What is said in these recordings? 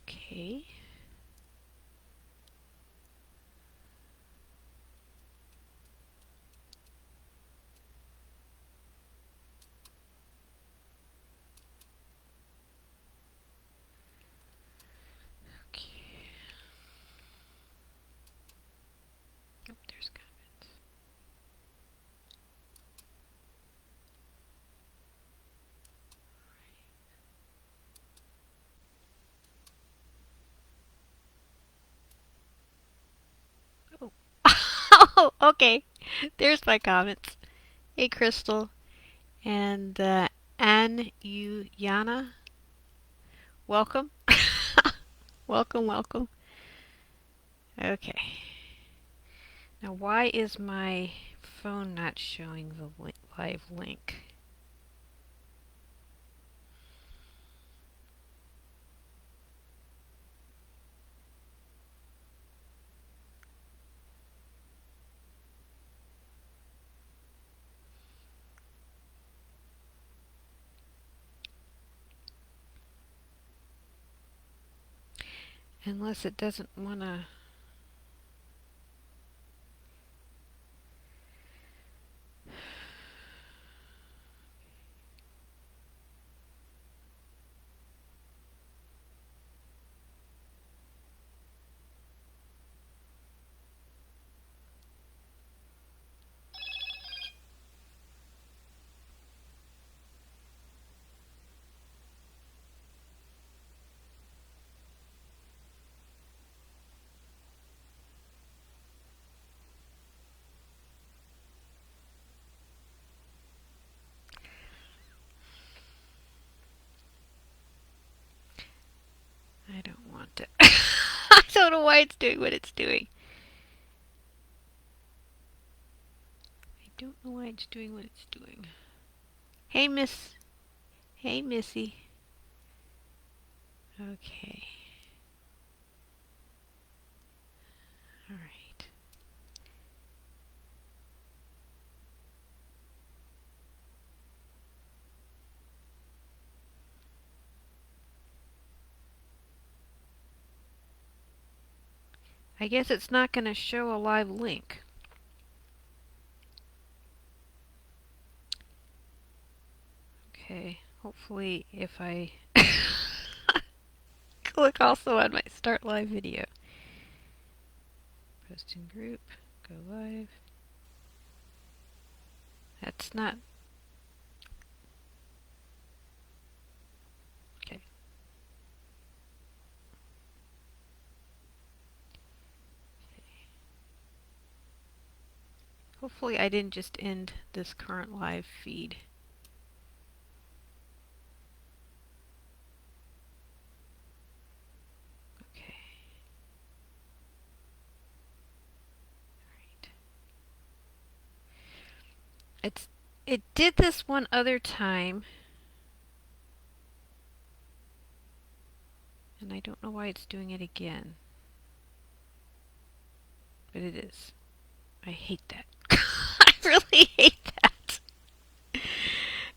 Okay. Okay. Oh, there's comments. Oh. Oh, okay. There's my comments. Hey, Crystal. And Ann Yu Yana. Welcome. Welcome, welcome. Okay. Now, why is my phone not showing the live link? Unless it doesn't want to. I don't want to. I don't know why it's doing what it's doing. I don't know why it's doing what it's doing. Hey, Miss. Hey, Missy. Okay. All right. I guess it's not going to show a live link. Okay. Hopefully, if I click also on my start live video. Post in group. Go live. That's not. Okay. Hopefully I didn't just end this current live feed. Okay. All right. It did this one other time. And I don't know why it's doing it again. But it is. I hate that. I really hate that.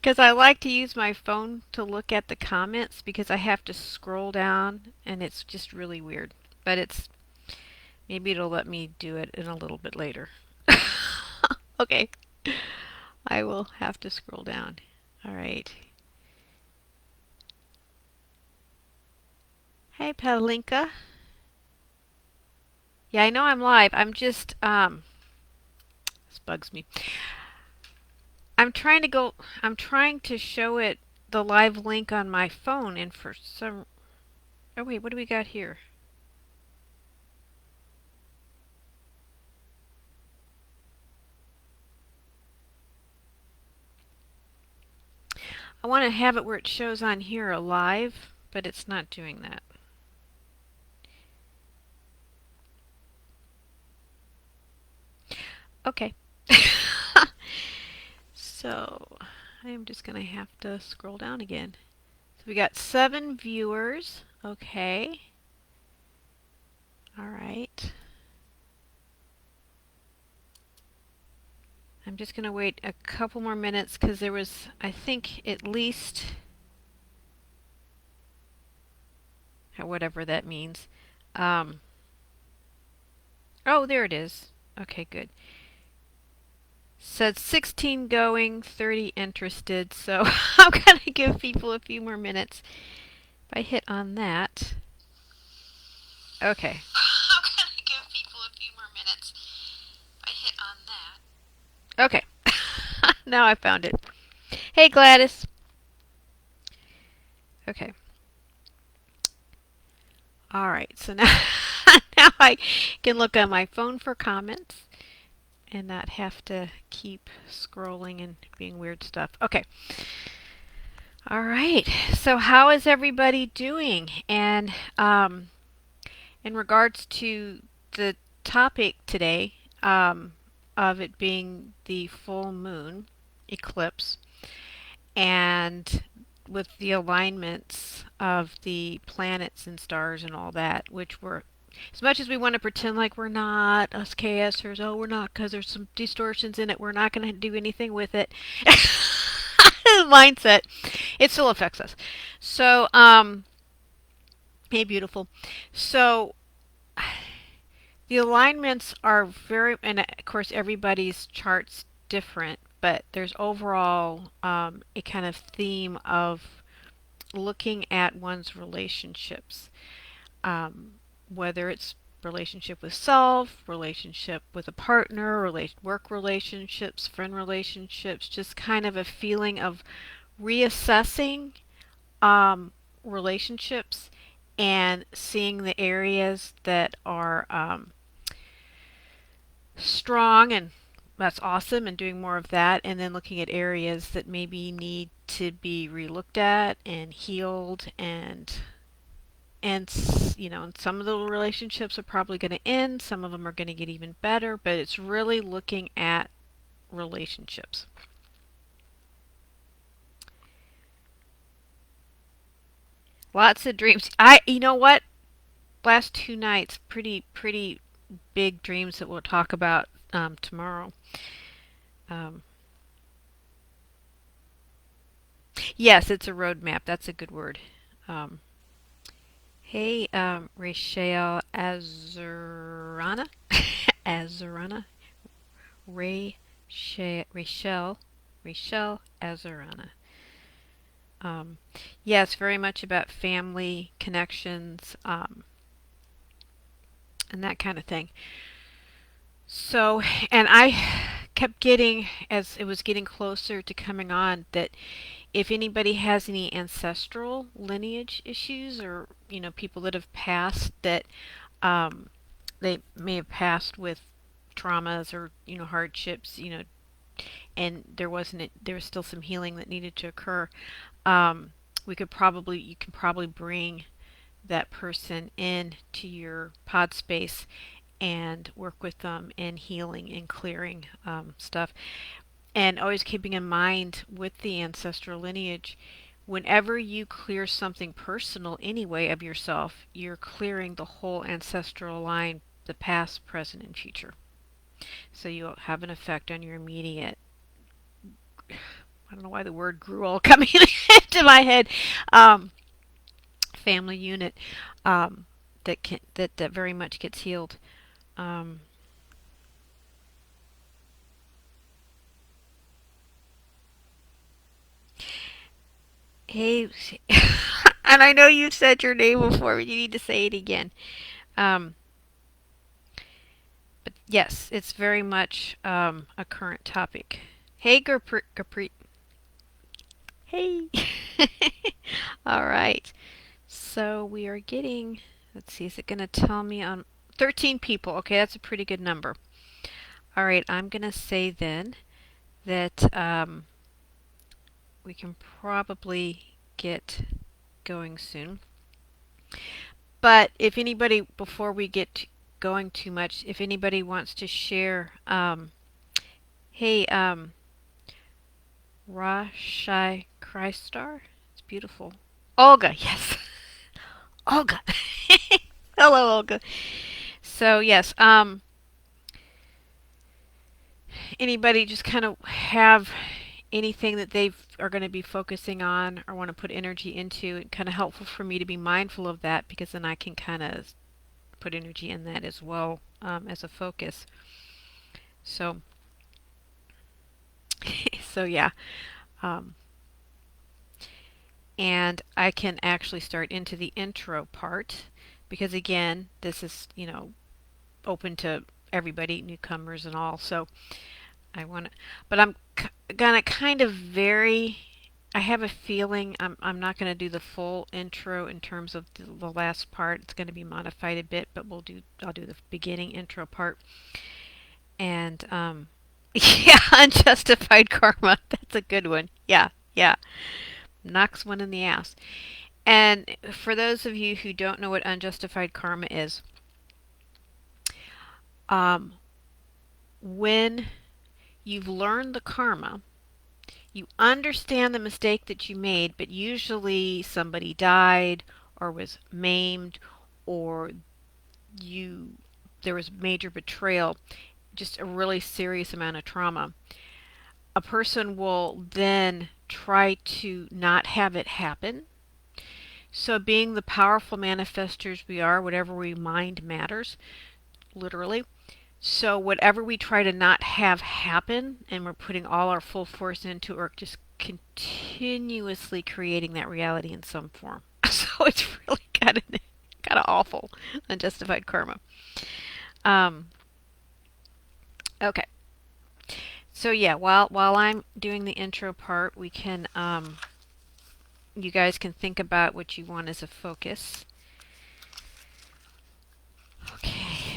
Because I like to use my phone to look at the comments because I have to scroll down and it's just really weird. But maybe it'll let me do it in a little bit later. Okay. I will have to scroll down. All right. Hey, Palinka. Yeah, I know I'm live. I'm just, this bugs me. I'm trying to show it the live link on my phone, and for some, oh wait, what do we got here? I want to have it where it shows on here live, but it's not doing that. Okay. So, I am just going to have to scroll down again. So we got 7 viewers. Okay. All right. I'm just going to wait a couple more minutes because there was, I think, at least... whatever that means. Um, oh, there it is. Okay, good. Said 16 going, 30 interested. So I'm going to give people a few more minutes. If I hit on that. Okay. I'm going to give people a few more minutes. If I hit on that. Okay. Now I found it. Hey, Gladys. Okay. All right. So now, now I can look on my phone for comments and not have to keep scrolling and being weird stuff. Okay. All right. So how is everybody doing? And in regards to the topic today, of it being the full moon eclipse, and with the alignments of the planets and stars and all that, which were, as much as we want to pretend like we're not, us KSers, oh, we're not because there's some distortions in it, we're not going to do anything with it. Mindset, it still affects us. So, hey, beautiful. So, the alignments are very, and of course, everybody's chart's different, but there's overall a kind of theme of looking at one's relationships, whether it's relationship with self, relationship with a partner, work relationships, friend relationships, just kind of a feeling of reassessing relationships and seeing the areas that are strong, and that's awesome, and doing more of that, and then looking at areas that maybe need to be relooked at and healed, and you know, and some of the relationships are probably going to end, some of them are going to get even better, but it's really looking at relationships. Lots of dreams. You know what? Last 2 nights, pretty big dreams that we'll talk about tomorrow. Um, yes, it's a roadmap. That's a good word. Um, hey, Rachel Azurana, Azurana, Rachel Azurana. Yes, very much about family connections, and that kind of thing. So, and I kept getting, as it was getting closer to coming on, that if anybody has any ancestral lineage issues, or you know, people that have passed, that they may have passed with traumas or you know, hardships, you know, and there was still some healing that needed to occur. You can probably bring that person in to your pod space and work with them in healing and clearing stuff. And always keeping in mind with the ancestral lineage, whenever you clear something personal anyway of yourself, you're clearing the whole ancestral line, the past, present, and future. So you'll have an effect on your immediate, I don't know why the word grew all coming into my head, family unit, that very much gets healed. Um, hey, and I know you've said your name before, but you need to say it again. Um, but yes, it's very much a current topic. Hey, Gurpreet. Hey. All right. So we are getting, let's see, is it going to tell me on 13 people? Okay, that's a pretty good number. All right, I'm going to say then that we can probably get going soon. But if anybody, before we get going too much, if anybody wants to share, hey, Rashai Christar, it's beautiful. Olga, yes. Olga. Hello, Olga. So yes, anybody just kind of have anything that they are going to be focusing on or want to put energy into. It's kind of helpful for me to be mindful of that, because then I can kind of put energy in that as well, as a focus. So, so yeah. Um, and I can actually start into the intro part, because again, this is, open to everybody, newcomers and all. So I want to, but I'm gonna kind of vary. I have a feeling I'm not going to do the full intro in terms of the last part. It's going to be modified a bit, but I'll do the beginning intro part. And yeah, unjustified karma. That's a good one. Yeah, yeah. Knocks one in the ass. And for those of you who don't know what unjustified karma is, um, when you've learned the karma, you understand the mistake that you made, but usually somebody died or was maimed, or there was major betrayal, just a really serious amount of trauma. A person will then try to not have it happen. So being the powerful manifestors we are, whatever we mind matters, literally. So whatever we try to not have happen, and we're putting all our full force into, or just continuously creating that reality in some form. So it's really kind of awful, unjustified karma. Um, okay. So yeah, while I'm doing the intro part, we can you guys can think about what you want as a focus. Okay.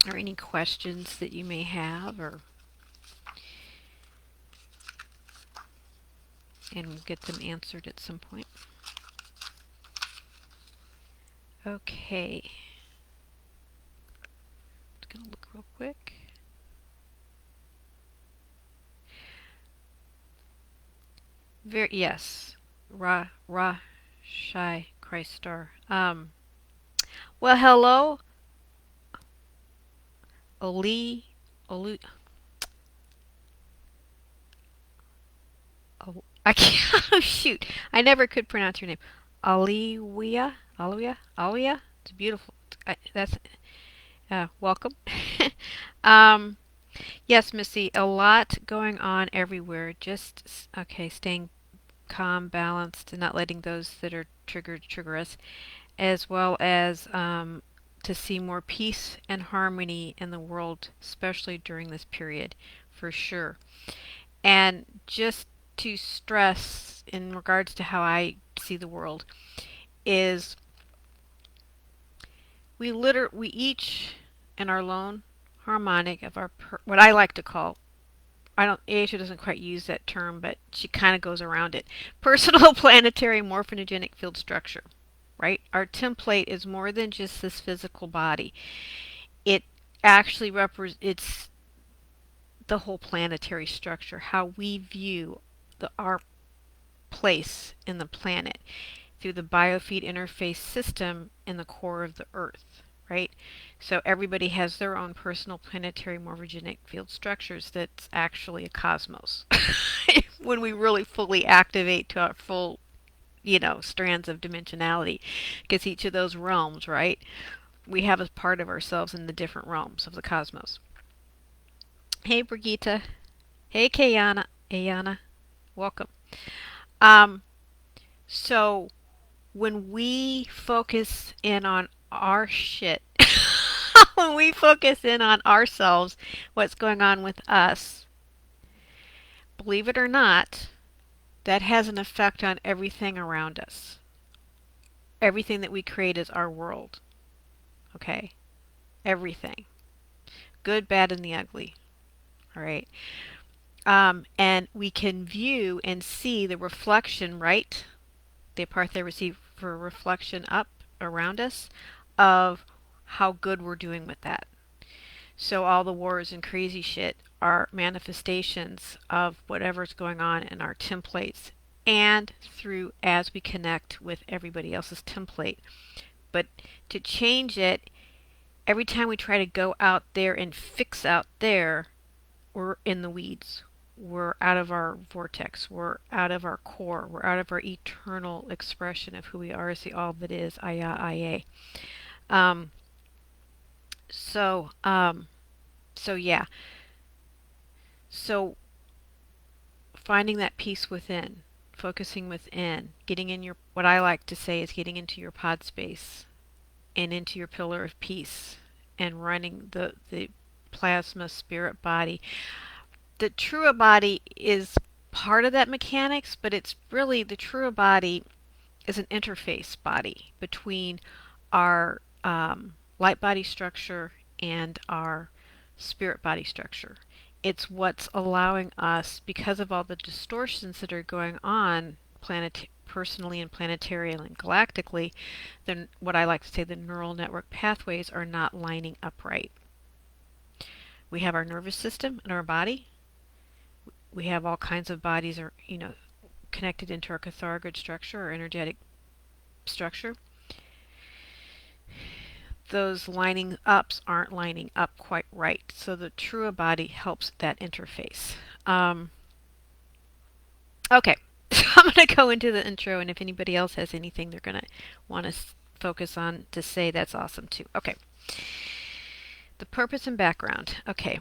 Or any questions that you may have, and we'll get them answered at some point. Okay. Just gonna look real quick. Yes. Shy Christ Star. Well, hello, Oli, Olu. Oh, I can't. Oh, shoot, I never could pronounce your name. Aliwia. It's beautiful. That's welcome. um, yes, Missy. A lot going on everywhere. Just okay. Staying calm, balanced, and not letting those that are triggered trigger us, as well as to see more peace and harmony in the world, especially during this period, for sure. And just to stress in regards to how I see the world is we each in our lone harmonic of our what I like to call, I don't Aisha doesn't quite use that term, but she kind of goes around it. Personal planetary morphogenetic field structure, right? Our template is more than just this physical body. It actually it's the whole planetary structure, how we view our place in the planet through the biofeed interface system in the core of the Earth, right? So everybody has their own personal planetary morphogenic field structures that's actually a cosmos. When we really fully activate to our full, strands of dimensionality, because each of those realms, right, we have a part of ourselves in the different realms of the cosmos. Hey, Brigitte. Hey, Ayana. Welcome. So when we focus in on our shit, when we focus in on ourselves, what's going on with us, believe it or not, that has an effect on everything around us. Everything that we create is our world. Okay? Everything. Good, bad, and the ugly. All right? And we can view and see the reflection, right? The part they receive for reflection up around us of how good we're doing with that. So all the wars and crazy shit are manifestations of whatever's going on in our templates, and through as we connect with everybody else's template. But to change it, every time we try to go out there and fix out there, we're in the weeds. We're out of our vortex. We're out of our core. We're out of our eternal expression of who we are as the all that is, Aya, Aya. Um, so, um, so yeah. So finding that peace within, focusing within, getting in your, what I like to say is getting into your pod space and into your pillar of peace and running the plasma spirit body. The Trua body is part of that mechanics, but it's really, the Trua body is an interface body between our light body structure and our spirit body structure. It's what's allowing us, because of all the distortions that are going on personally and planetary and galactically, then what I like to say, the neural network pathways are not lining up right. We have our nervous system in our body. We have all kinds of bodies are, connected into our cathargoid structure, or energetic structure. Those lining ups aren't lining up quite right. So the Trua body helps that interface. Okay, so I'm going to go into the intro, and if anybody else has anything they're going to want to focus on to say, that's awesome too. Okay, the purpose and background. Okay,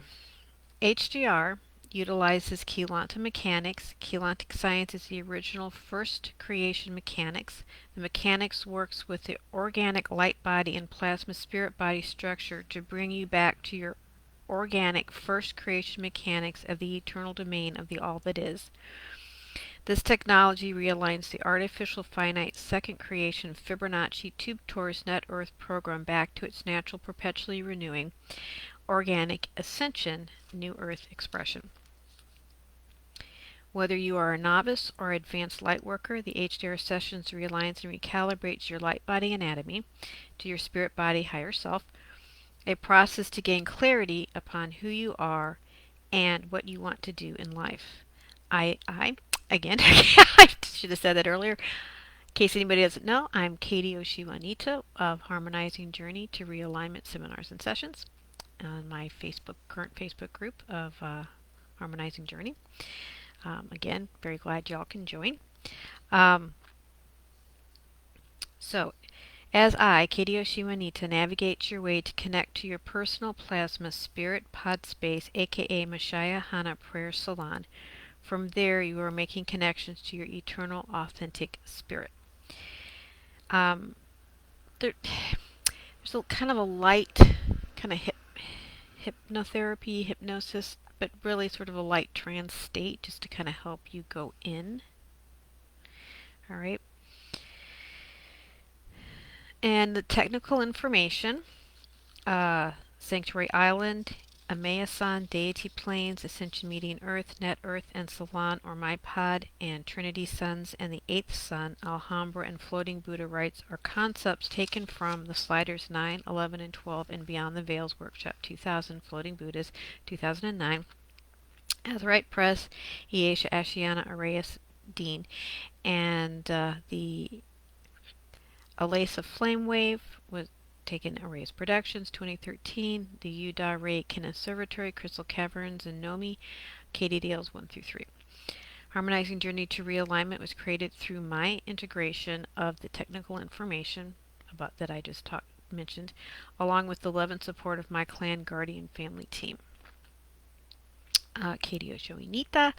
HJR utilizes Keylonta mechanics. Keylontic Science is the original first creation mechanics. The mechanics works with the organic light body and plasma spirit body structure to bring you back to your organic first creation mechanics of the eternal domain of the all that is. This technology realigns the Artificial Finite second creation Fibonacci tube Torus net Earth program back to its natural perpetually renewing organic Ascension New Earth expression. Whether you are a novice or advanced light worker, the HJR Sessions realigns and recalibrates your light body anatomy to your spirit body higher self, a process to gain clarity upon who you are and what you want to do in life. Again, I should have said that earlier. In case anybody doesn't know, I'm O'She Wha Nitah of Harmonizing Journey to Realignment Seminars and Sessions on my current Facebook group of Harmonizing Journey. Again, very glad y'all can join. So, as I, O'She Wha Nitah, navigate your way to connect to your personal plasma spirit pod space, aka Ma-sha-Ya Hana Prayer Salon, from there you are making connections to your eternal, authentic spirit. There's a kind of a light, kind of hypnotherapy, hypnosis, but really sort of a light trance state just to kind of help you go in. All right. And the technical information, Sanctuary Island, Amayasan, Deity Planes, Ascension Median Earth, Net Earth, and Salon or My Pod, and Trinity Suns, and the Eighth Sun, Alhambra, and Floating Buddha Rites are concepts taken from the Sliders 9, 11, and 12, and Beyond the Veils Workshop 2000, Floating Buddhas 2009, Azurite Press, Iesha Ashiana Arias Dean, and the Alasa Flame Wave was taken Arrays Productions 2013, the Uda Ray Conservatory, Crystal Caverns, and Nomi, Katie Dales 1 through 3. Harmonizing Journey to Realignment was created through my integration of the technical information about that I just mentioned, along with the love and support of my clan guardian family team. O'She Wha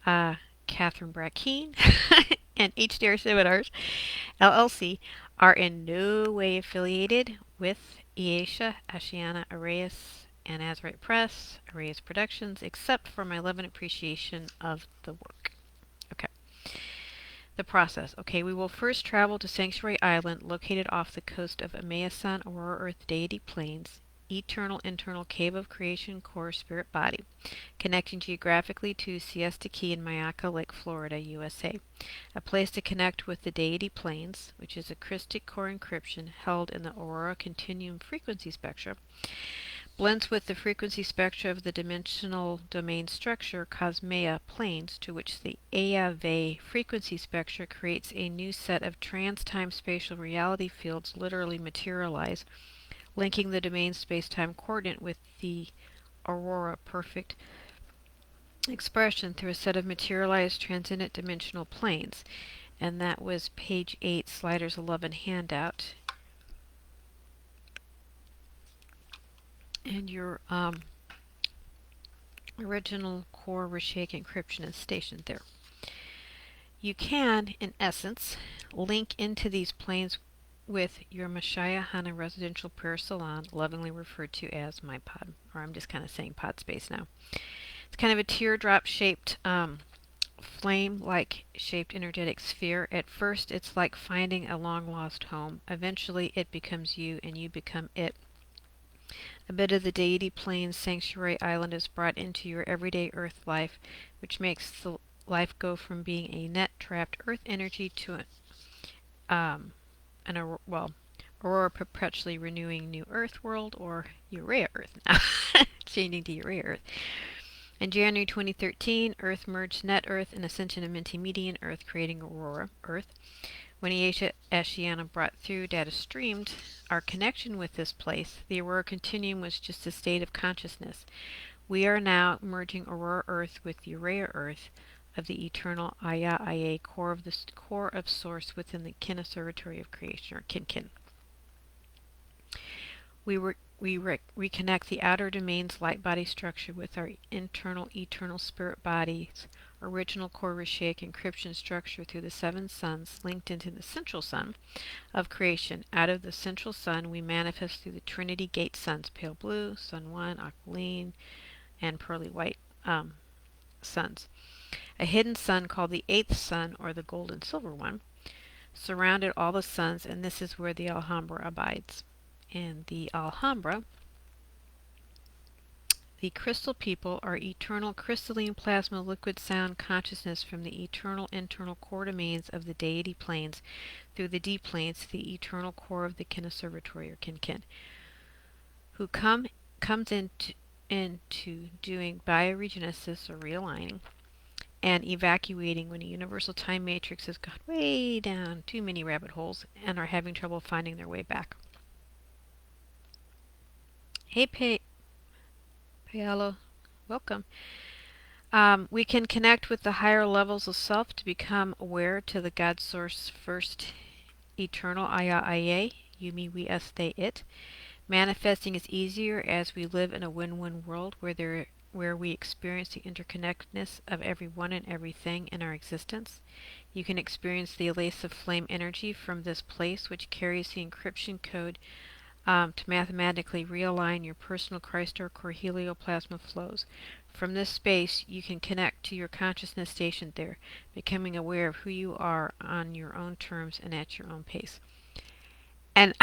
Nitah, Catherine Brackeen, and HJR Seminars, LLC, are in no way affiliated with Iesha Ashiana Arias and Azurite Press, Arias Productions, except for my love and appreciation of the work. Okay. The process. Okay, we will first travel to Sanctuary Island, located off the coast of Amayasan Aurora Earth Deity Plains, eternal internal cave of creation core spirit body, connecting geographically to Siesta Key in Mayaca Lake, Florida, USA. A place to connect with the deity planes, which is a Christic core encryption held in the Aurora Continuum frequency spectra, blends with the frequency spectra of the dimensional domain structure Cosmea planes, to which the Aya Ve frequency spectra creates a new set of trans-time spatial reality fields literally materialize, linking the domain space-time coordinate with the aurora perfect expression through a set of materialized transcendent dimensional planes. And that was page 8, Sliders 11 handout. And your original core reshake encryption is stationed there. You can, in essence, link into these planes with your Ma-sha-Ya Hana Residential Prayer Salon, lovingly referred to as my pod, or I'm just kind of saying pod space now. It's kind of a teardrop-shaped, flame-like shaped energetic sphere. At first, it's like finding a long-lost home. Eventually, it becomes you, and you become it. A bit of the deity plane sanctuary island is brought into your everyday earth life, which makes the life go from being a net trapped earth energy to aurora perpetually renewing new earth world, or Urea Earth now, changing to Urea Earth. In January 2013, Earth merged Net Earth and Ascension and Minty Median Earth, creating Aurora Earth. When Ashiana brought through data streamed our connection with this place, the Aurora Continuum was just a state of consciousness. We are now merging Aurora Earth with Urea Earth of the eternal Aya core of the core of Source within the Kin Observatory of Creation, or Kin. We reconnect the outer domain's light body structure with our internal eternal spirit body's original core reshake encryption structure through the 7 suns linked into the central sun of creation. Out of the central sun, we manifest through the Trinity Gate suns, pale blue, sun 1, aquiline, and pearly white suns. A hidden sun called the 8th sun, or the gold and silver one, surrounded all the suns, and this is where the Alhambra abides. And the Alhambra, the crystal people, are eternal crystalline plasma liquid sound consciousness from the eternal internal core domains of the deity planes through the D planes to the eternal core of the Kin Observatory, or Kin, who comes into doing bioregenesis, or realigning, and evacuating when a universal time matrix has gone way down too many rabbit holes and are having trouble finding their way back. Hey, Paolo, welcome. We can connect with the higher levels of self to become aware to the God Source first eternal Aya, you, me, we, us, they, it. Manifesting is easier as we live in a win-win world where we experience the interconnectedness of everyone and everything in our existence. You can experience the elasive flame energy from this place, which carries the encryption code to mathematically realign your personal Christ or core helioplasma flows. From this space, you can connect to your consciousness stationed there, becoming aware of who you are on your own terms and at your own pace. And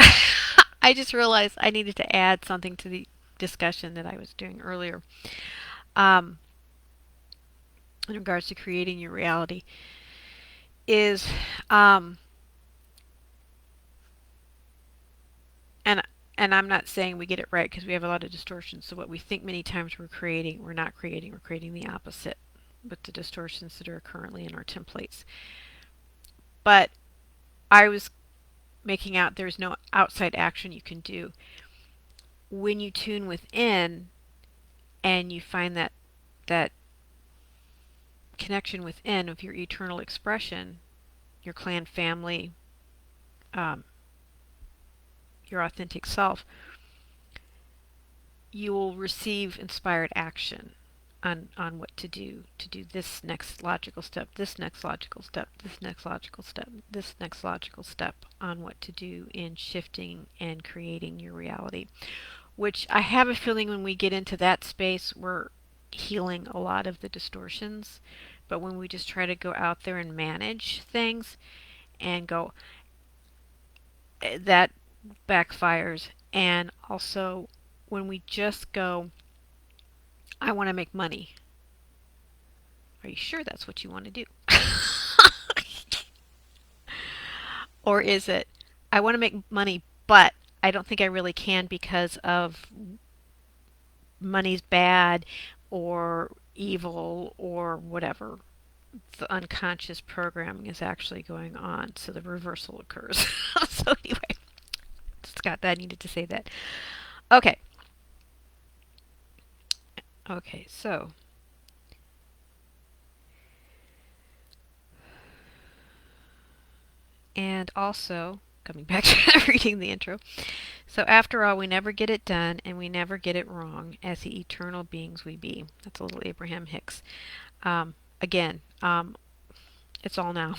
I just realized I needed to add something to the discussion that I was doing earlier in regards to creating your reality is and I'm not saying we get it right, because we have a lot of distortions. So what we think many times we're creating, we're not creating. We're creating the opposite with the distortions that are currently in our templates. But I was making out there's no outside action you can do. When you tune within and you find that connection within of your eternal expression, your clan family, your authentic self, you will receive inspired action on what to do this next logical step, this next logical step, this next logical step, this next logical step on what to do in shifting and creating your reality. Which I have a feeling when we get into that space, we're healing a lot of the distortions. But when we just try to go out there and manage things and go, that backfires. And also when we just go, I want to make money. Are you sure that's what you want to do? Or is it, I want to make money, but I don't think I really can because of money's bad or evil or whatever. The unconscious programming is actually going on, so the reversal occurs. So anyway, forgot that I needed to say that. Okay. Okay, so and also coming back to reading the intro. So after all, we never get it done and we never get it wrong as the eternal beings we be. That's a little Abraham Hicks. Again, it's all now.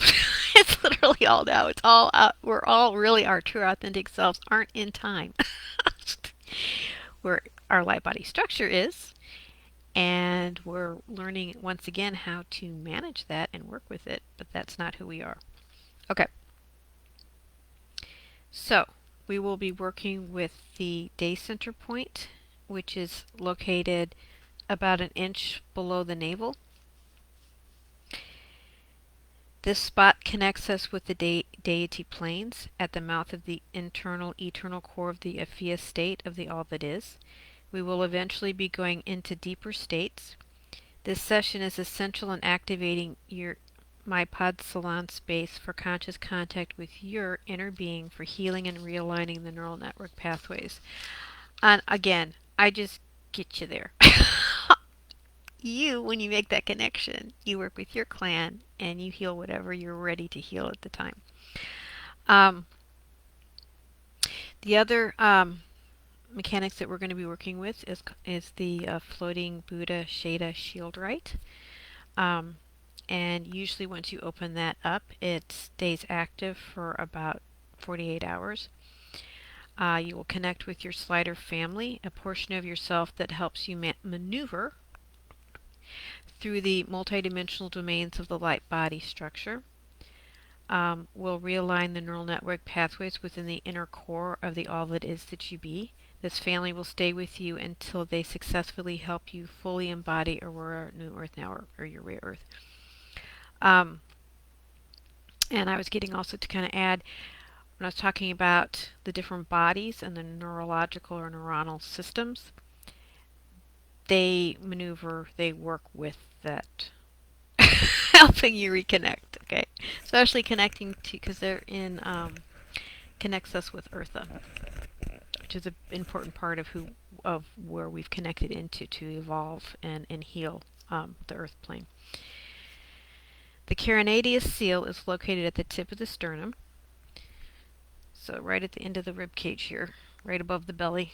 It's literally all now. It's all out. We're all really our true authentic selves aren't in time. Where our light body structure is, and we're learning once again how to manage that and work with it, but that's not who we are. Okay. So, we will be working with the day center point, which is located about an inch below the navel. This spot connects us with the deity planes at the mouth of the internal eternal core of the Aphia state of the all that is. We will eventually be going into deeper states. This session is essential in activating your Ma-sha-Ya Salon space for conscious contact with your inner being for healing and realigning the neural network pathways. And again, I just get you there. You, when you make that connection, you work with your clan and you heal whatever you're ready to heal at the time. The other mechanics that we're going to be working with is the floating Buddha Shada shield rite. And usually once you open that up, it stays active for about 48 hours. You will connect with your slider family, a portion of yourself that helps you maneuver through the multidimensional domains of the light body structure. Will realign the neural network pathways within the inner core of the all that is that you be. This family will stay with you until they successfully help you fully embody Aurora New Earth now, or your rare Earth. And I was getting also to kind of add, when I was talking about the different bodies and the neurological or neuronal systems, they maneuver, they work with that, helping you reconnect, okay? Especially connecting to, because they're in, connects us with Eartha, which is an important part of where we've connected into to evolve and heal the Earth plane. The carinatus seal is located at the tip of the sternum, so right at the end of the rib cage here, right above the belly.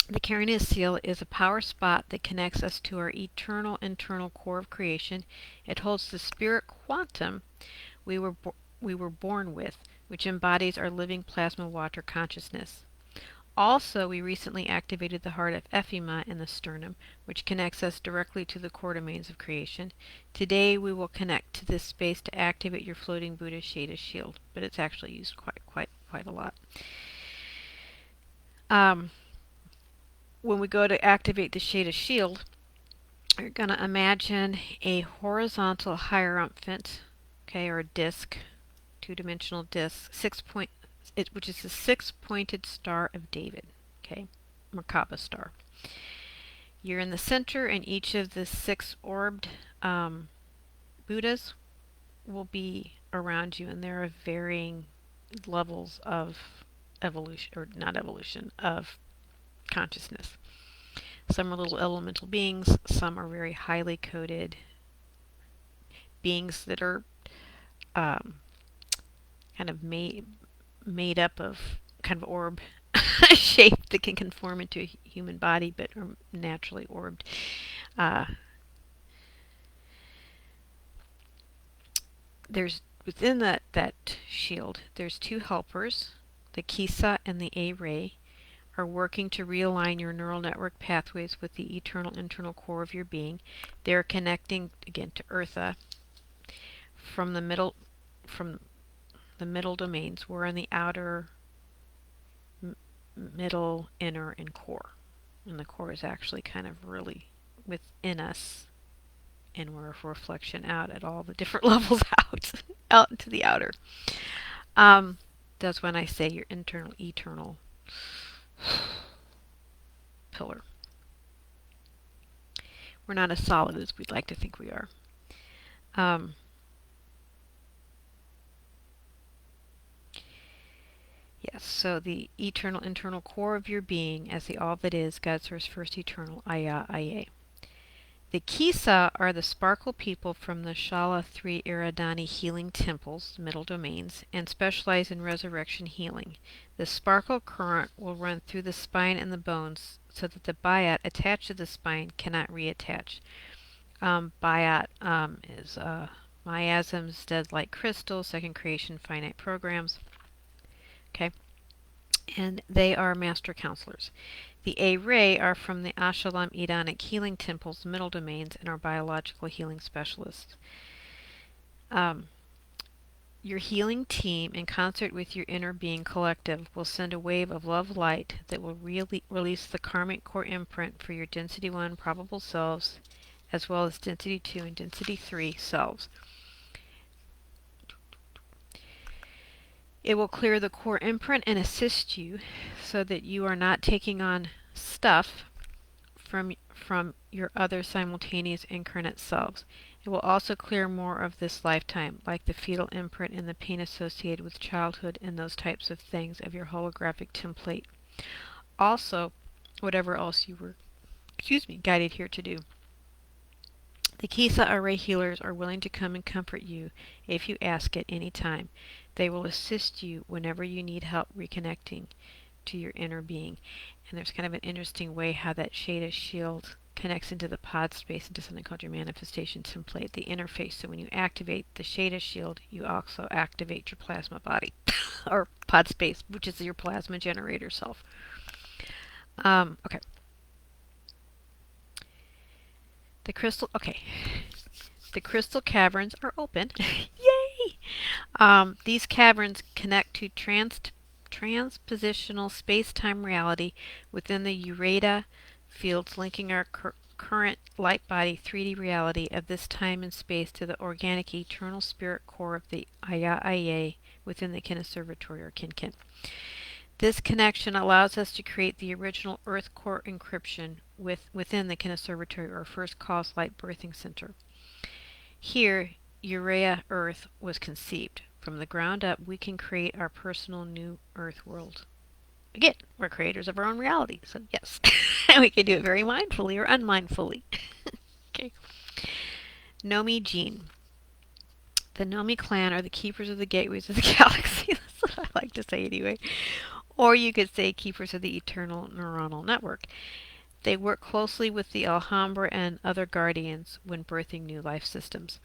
The carinatus seal is a power spot that connects us to our eternal internal core of creation. It holds the spirit quantum we were born with, which embodies our living plasma water consciousness. Also, we recently activated the heart of Ephima in the sternum, which connects us directly to the core domains of creation. Today, we will connect to this space to activate your floating Buddha Shada shield, but it's actually used quite a lot. When we go to activate the Shada shield, you're going to imagine a horizontal hierophant, okay, or a disc, two-dimensional disc, which is the six-pointed star of David, okay, Merkaba star. You're in the center, and each of the six orbed Buddhas will be around you, and there are varying levels of evolution, or not evolution, of consciousness. Some are little elemental beings, some are very highly coded beings that are kind of made up of kind of orb shape that can conform into a human body but are naturally orbed. There's within that shield, there's two helpers, the Kisa and the A-ray, are working to realign your neural network pathways with the eternal internal core of your being. They're connecting again to Eartha from the middle domains. We're in the outer, middle, inner, and core. And the core is actually kind of really within us, and we're a reflection out at all the different levels out into the outer. That's when I say your internal, eternal pillar. We're not as solid as we'd like to think we are. Yes, so the eternal internal core of your being as the all that is, God Source First Eternal, Aya, Aya. The Kisa are the sparkle people from the Shala 3 Iradani healing temples, middle domains, and specialize in resurrection healing. The sparkle current will run through the spine and the bones so that the bayat attached to the spine cannot reattach. Bayat is miasms, dead like crystals, second creation, finite programs. Okay, and they are master counselors. The A-Ray are from the Ashalam Edonic healing temples, middle domains, and are biological healing specialists. Your healing team, in concert with your inner being collective, will send a wave of love light that will really release the karmic core imprint for your density 1 probable selves, as well as density 2 and density 3 selves. It will clear the core imprint and assist you so that you are not taking on stuff from your other simultaneous incarnate selves. It will also clear more of this lifetime, like the fetal imprint and the pain associated with childhood and those types of things of your holographic template. Also, whatever else you were, guided here to do. The Kisa Array healers are willing to come and comfort you if you ask at any time. They will assist you whenever you need help reconnecting to your inner being. And there's kind of an interesting way how that Shada shield connects into the pod space into something called your manifestation template, the interface. So when you activate the Shada shield, you also activate your plasma body or pod space, which is your plasma generator self. Okay. The crystal caverns are open. Yay! These caverns connect to transpositional space-time reality within the Ureta fields linking our current light body 3D reality of this time and space to the organic eternal spirit core of the Aya Aya within the Conservatory or Kinkin. This connection allows us to create the original Earth core encryption within the Conservatory or First Cause Light Birthing Center. Here, Urea Earth was conceived. From the ground up, we can create our personal new Earth world. Again, we're creators of our own reality, so yes. And we can do it very mindfully or unmindfully. Okay. Nomi Gene. The Nomi clan are the keepers of the gateways of the galaxy. That's what I like to say anyway. Or you could say keepers of the eternal neuronal network. They work closely with the Alhambra and other guardians when birthing new life systems.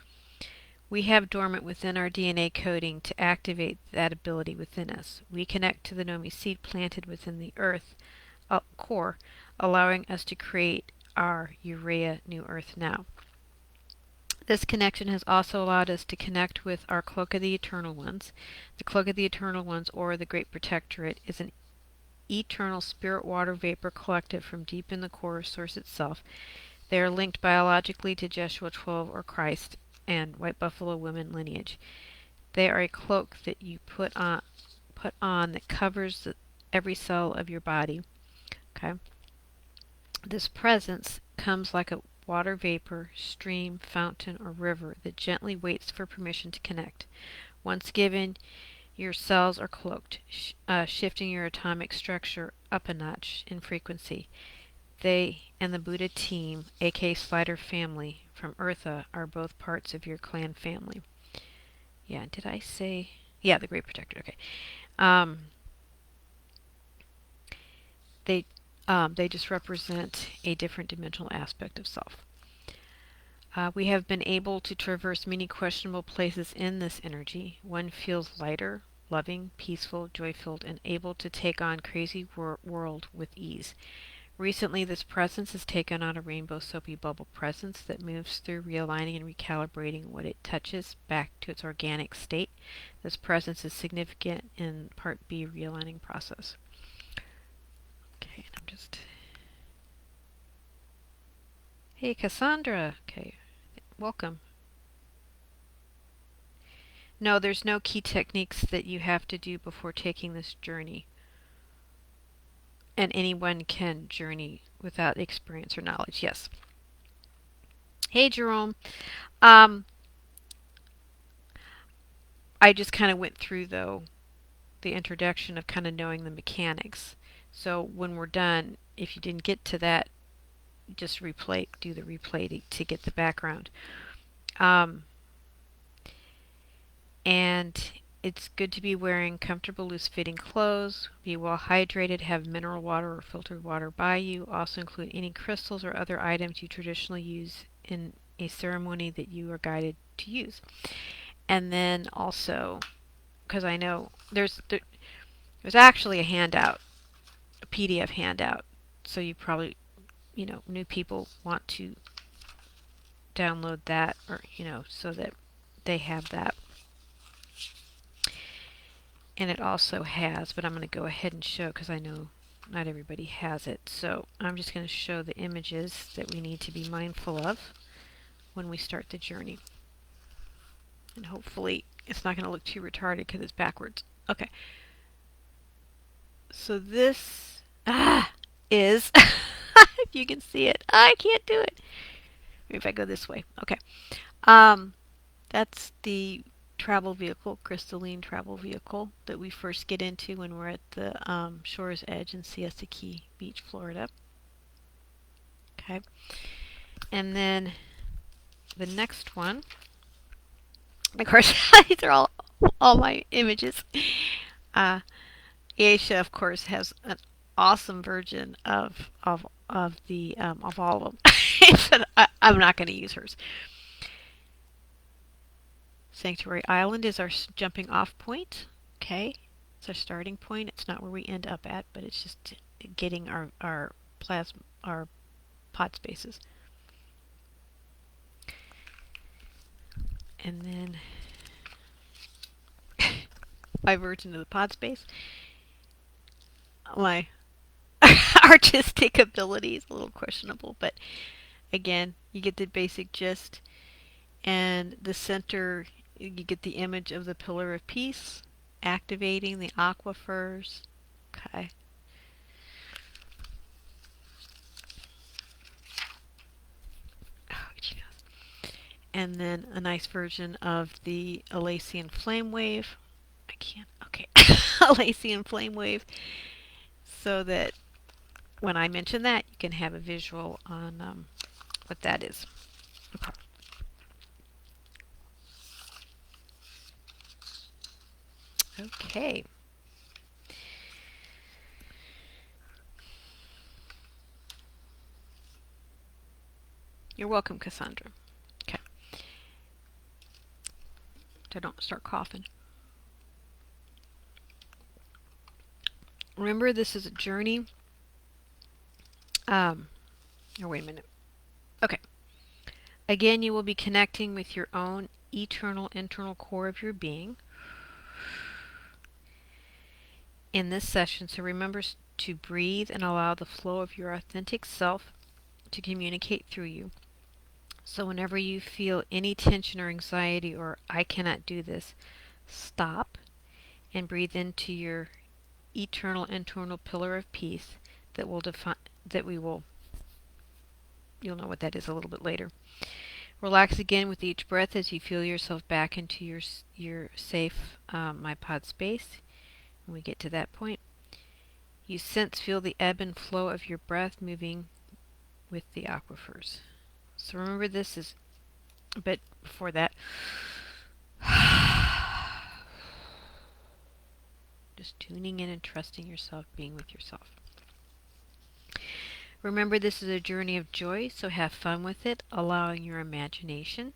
We have dormant within our DNA coding to activate that ability within us. We connect to the Nomi seed planted within the Earth core, allowing us to create our Urea New Earth now. This connection has also allowed us to connect with our Cloak of the Eternal Ones. The Cloak of the Eternal Ones, or the Great Protectorate, is an eternal spirit water vapor collective from deep in the core of Source itself. They are linked biologically to Jeshua 12 or Christ and White Buffalo women lineage. They are a cloak that you put on that covers every cell of your body. Okay. This presence comes like a water vapor, stream, fountain, or river that gently waits for permission to connect. Once given, your cells are cloaked, shifting your atomic structure up a notch in frequency. They and the Buddha team, aka Slider family, from Eartha, are both parts of your clan family. Yeah, did I say? Yeah, the Great Protector. Okay. They just represent a different dimensional aspect of self. We have been able to traverse many questionable places in this energy. One feels lighter, loving, peaceful, joy-filled, and able to take on crazy world with ease. Recently, this presence has taken on a rainbow soapy bubble presence that moves through realigning and recalibrating what it touches back to its organic state. This presence is significant in Part B realigning process. Okay, and I'm just... Hey, Cassandra. Okay, welcome. No, there's no key techniques that you have to do before taking this journey. And anyone can journey without experience or knowledge. Yes. Hey, Jerome. I just kind of went through, though, the introduction of kind of knowing the mechanics. So when we're done, if you didn't get to that, just replay, do the replay to get the background. And it's good to be wearing comfortable, loose-fitting clothes, be well hydrated, have mineral water or filtered water by you. Also include any crystals or other items you traditionally use in a ceremony that you are guided to use. And then also, because I know there's actually a handout, a PDF handout, so you probably, new people want to download that, or so that they have that. And it also has, but I'm going to go ahead and show because I know not everybody has it. So I'm just going to show the images that we need to be mindful of when we start the journey. And hopefully it's not going to look too retarded because it's backwards. Okay. So this is, if you can see it, I can't do it. Maybe if I go this way. Okay. That's the travel vehicle, crystalline travel vehicle that we first get into when we're at the shore's edge in Siesta Key Beach, Florida. Okay. And then the next one, of course, these are all my images. Aisha, of course, has an awesome version of all of them. I'm not going to use hers. Sanctuary Island is our jumping off point. Okay, it's our starting point. It's not where we end up at, but it's just getting our plasma, our pod spaces. And then my version of the pod space. My artistic ability is a little questionable, but again, you get the basic gist. And the center, you get the image of the pillar of peace, activating the aquifers. Okay. And then a nice version of the Elysian flame wave. I can't, okay. Elysian flame wave. So that when I mention that, you can have a visual on what that is. Okay. Okay. You're welcome, Cassandra. Okay. So don't start coughing. Remember, this is a journey. Oh, wait a minute. Okay. Again, you will be connecting with your own eternal internal core of your being in this session. So remember to breathe and allow the flow of your authentic self to communicate through you. So whenever you feel any tension or anxiety or I cannot do this, stop and breathe into your eternal internal pillar of peace that will define you'll know what that is a little bit later. Relax again with each breath as you feel yourself back into your safe my pod space. When we get to that point, you feel the ebb and flow of your breath moving with the aquifers. So remember, this is, but before that, just tuning in and trusting yourself, being with yourself. Remember, this is a journey of joy, so have fun with it, allowing your imagination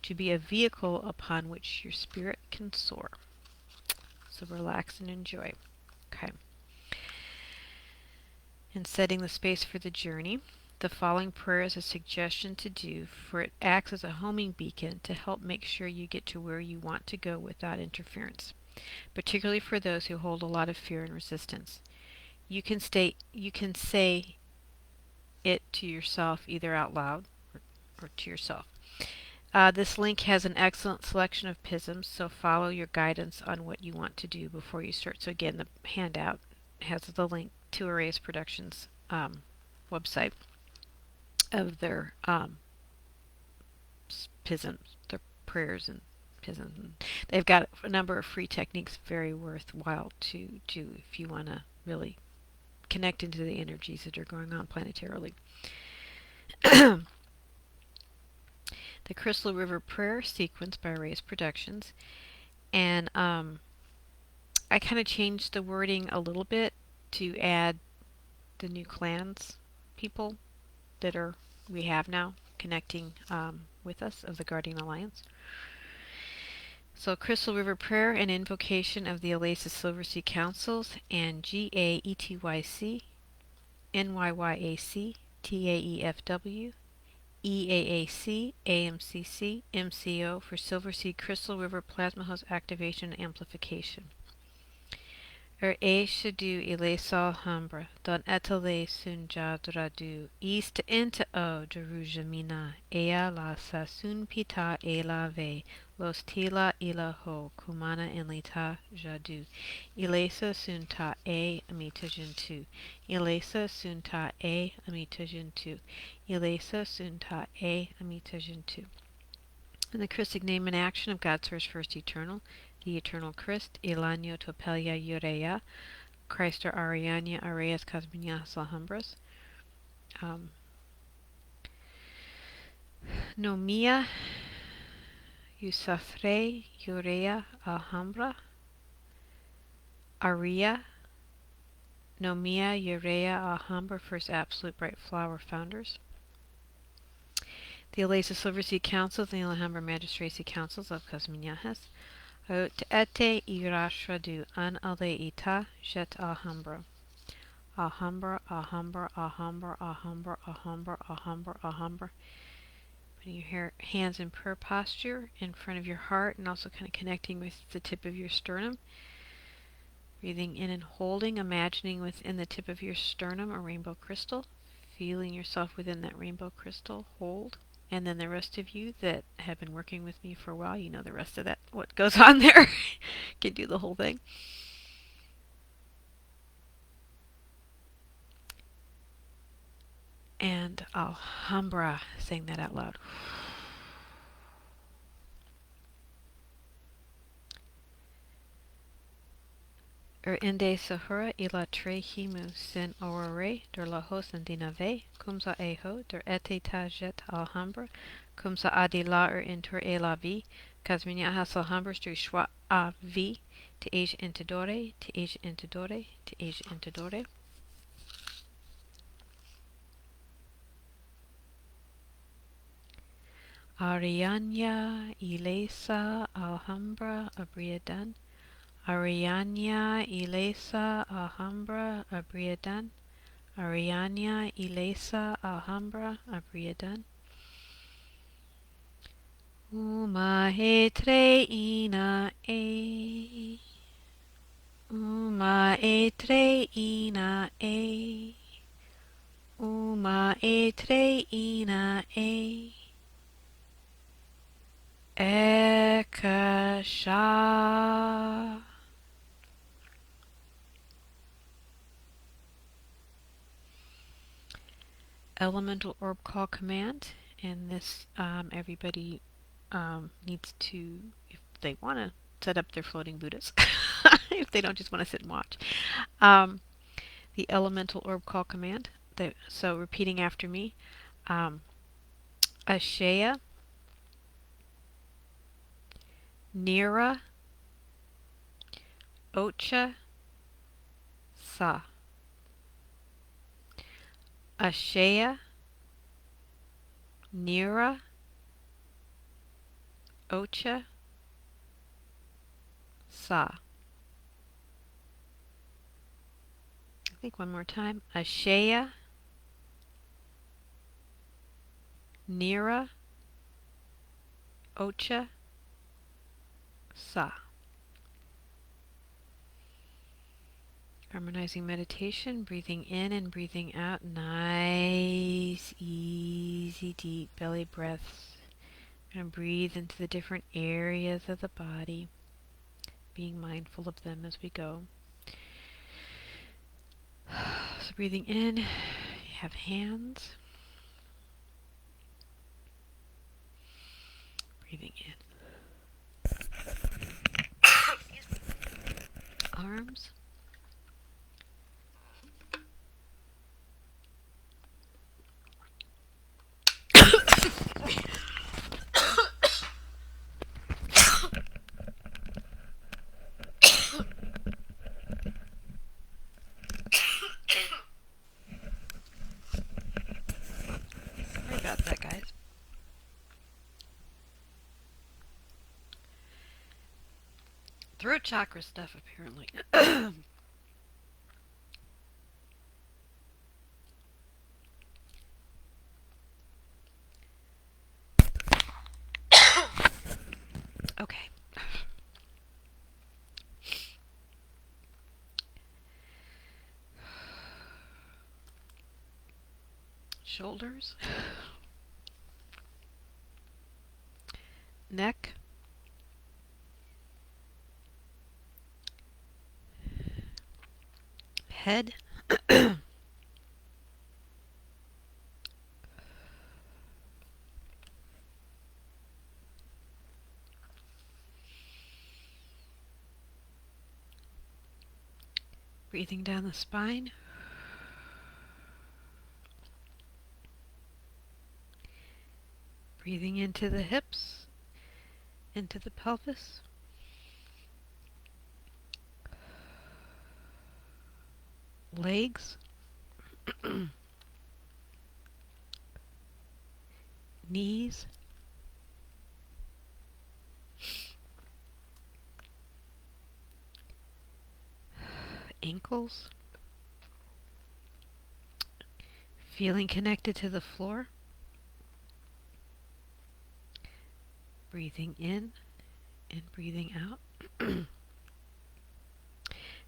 to be a vehicle upon which your spirit can soar. So relax and enjoy. Okay. And setting the space for the journey, the following prayer is a suggestion to do, for it acts as a homing beacon to help make sure you get to where you want to go without interference, particularly for those who hold a lot of fear and resistance. You can say it to yourself either out loud or to yourself. This link has an excellent selection of pisms, so follow your guidance on what you want to do before you start. So again, the handout has the link to Array's Productions website of their pisms, their prayers and pisms. they've got a number of free techniques very worthwhile to do if you want to really connect into the energies that are going on planetarily. The Crystal River Prayer sequence by Rays Productions. And I kind of changed the wording a little bit to add the new clans people that we have now connecting with us of the Guardian Alliance. So Crystal River Prayer, an invocation of the Oasis Silver Sea Councils and GAETYC, NYYAC, TAEFW, EAAC, AMCC, MCO for Silver Sea Crystal River Plasma Host Activation and Amplification. Shadu Ilesa Hambra, Don Etale Sunjadradu, East Inta O Jerujamina, Ea la Sasun Pita Ela Ve, Los Tila Ila Ho, Kumana and Lita Jadu, Ilesa Sunta A Amita Juntu, Ilesa Sunta A Amita Juntu, Ilesa Sunta A Amita Juntu. In the Christic name and action of God Source First Eternal, the Eternal Christ, Elanio Topelia Urea, Christor Ariania Areas Cosminias Alhambras, Nomia Yusafre Urea Alhambra, Aria, Nomia Urea Alhambra, First Absolute Bright Flower Founders. The Elasa Silver Sea Councils and the Alhambra Magistracy Councils of Cosminias. Out ete irashradu an aleita jet Alhambra. Alhambra, Alhambra, Alhambra, Alhambra, Alhambra, Alhambra, Alhambra. Putting your hands in prayer posture in front of your heart and also kind of connecting with the tip of your sternum. Breathing in and holding, imagining within the tip of your sternum a rainbow crystal. Feeling yourself within that rainbow crystal. Hold. And then the rest of you that have been working with me for a while, you know the rest of that, what goes on there. Can do the whole thing. And Alhambra, saying that out loud. Inde Sahura ila trehimu sin orare der la hosan dinave, kumsa eho der ete tajet Alhambra, kumsa adila inter elavi, kasminia has Alhambra stu schwa avi, te age intidore, te age intidore, te age intidore. Arianya ilesa Alhambra abriadan, Arianya ilesa Alhambra abriadan, Arianya ilesa Alhambra abriadan. Uma etre ina e, uma etre ina e, uma etre ina e. Ekasha. Elemental orb call command, and this everybody needs to, if they want to, set up their floating Buddhas, if they don't just want to sit and watch. The elemental orb call command. So repeating after me, O'She Nira Ocha Sa. O'She Nira Ocha Sa. I think one more time. O'She Nira Ocha Sa. Harmonizing meditation, breathing in and breathing out. Nice, easy, deep belly breaths. We're going to breathe into the different areas of the body, being mindful of them as we go. So breathing in, you have hands. Breathing in. arms. Sorry about that, guys. Throat chakra stuff, apparently. Okay. Shoulders, neck, head, breathing down the spine, breathing into the hips, into the pelvis, legs, knees, ankles, feeling connected to the floor, breathing in and breathing out,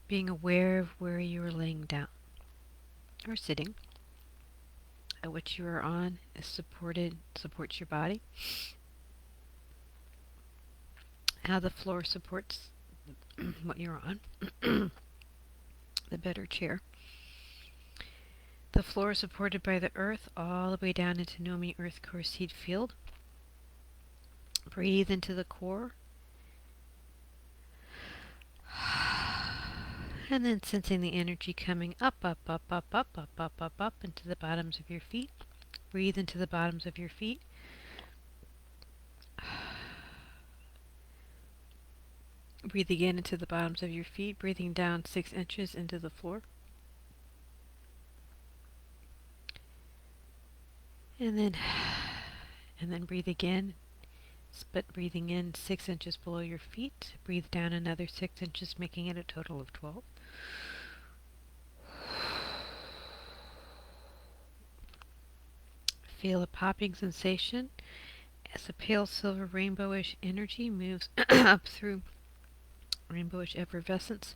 being aware of where you are laying down or sitting, at which you are on is supports your body, how the floor supports what you're on, the better chair. The floor is supported by the earth all the way down into Nomi Earth Core Seed Field. Breathe into the core. And then sensing the energy coming up, up, up, up, up, up, up, up, up into the bottoms of your feet. Breathe into the bottoms of your feet. Breathe again into the bottoms of your feet, breathing down 6 inches into the floor. And then breathe again, but breathing in 6 inches below your feet. Breathe down another 6 inches, making it a total of 12. Feel a popping sensation as a pale silver rainbowish energy moves up through rainbowish effervescence,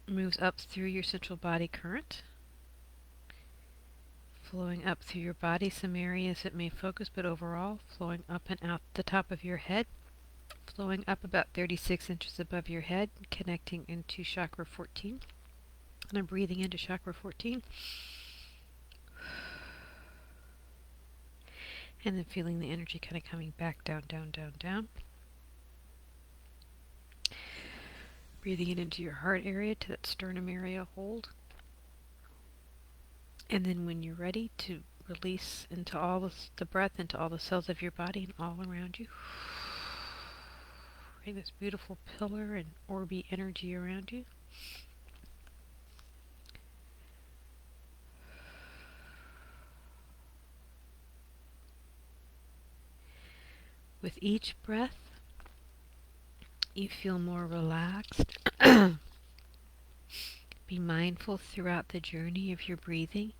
moves up through your central body current, flowing up through your body. Some areas it may focus, but overall flowing up and out the top of your head, flowing up about 36 inches above your head, connecting into chakra 14. And I'm breathing into chakra 14. And then feeling the energy kind of coming back down, down, down, down. Breathing it into your heart area, to that sternum area, hold. And then when you're ready to release into all the breath into all the cells of your body and all around you. Bring this beautiful pillar and orby energy around you. With each breath, you feel more relaxed. Be mindful throughout the journey of your breathing.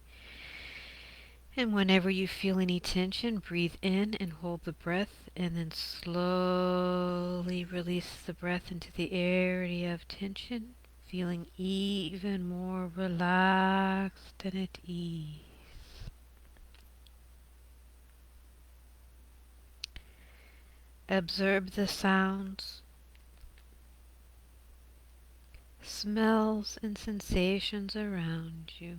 And whenever you feel any tension, breathe in and hold the breath, and then slowly release the breath into the area of tension, feeling even more relaxed and at ease. Observe the sounds, smells, and sensations around you.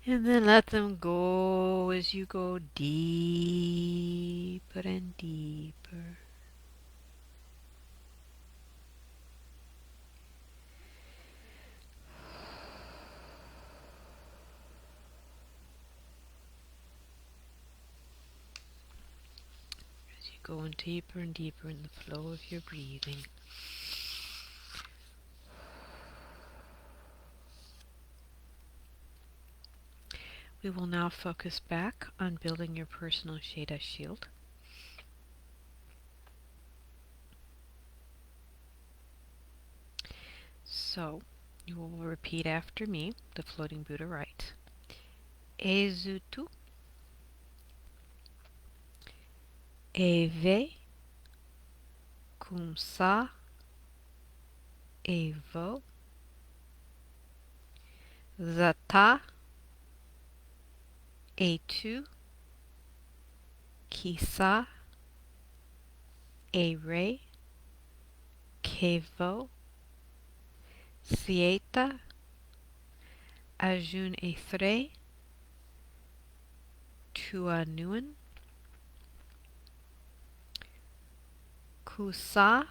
And then let them go as you go deeper and deeper. As you go in deeper and deeper in the flow of your breathing. We will now focus back on building your personal Shada shield. So, you will repeat after me, the floating Buddha writes. Ezutu, Eve, Kumsa, Evo, Zata, Etu, Kisa, Ere, Kevo, Sieta, Ajun Ethre, Tuanuan, Kusa. I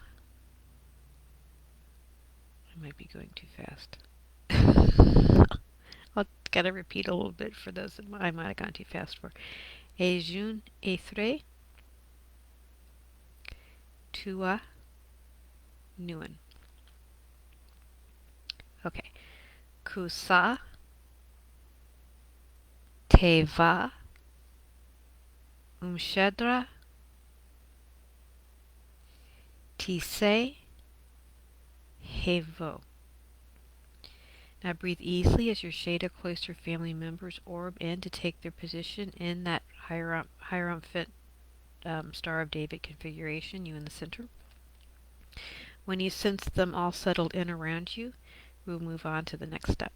might be going too fast. I'll gotta repeat a little bit for those that I might have gone too fast for. Ejun Ethre, Tua Nuan. Okay. Kusa, Teva, Umshedra, Tise, Hevo. Now breathe easily as your Shada Cloister family members orb in to take their position in that Hierophant Star of David configuration, you in the center. When you sense them all settled in around you, we'll move on to the next step.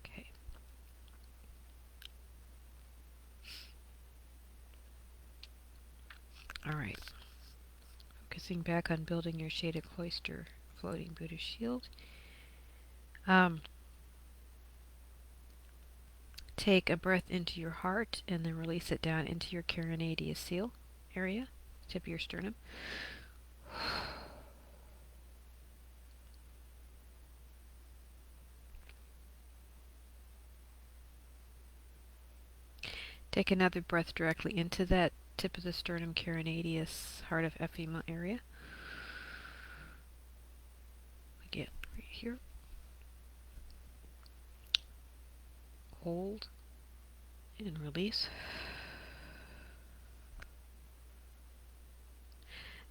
Okay. All right. Focusing back on building your Shada Cloister floating Buddha shield. Take a breath into your heart and then release it down into your carinadia seal area, tip of your sternum. Take another breath directly into that tip of the sternum, carinadius, heart of ephema area. Again, right here. Hold and release.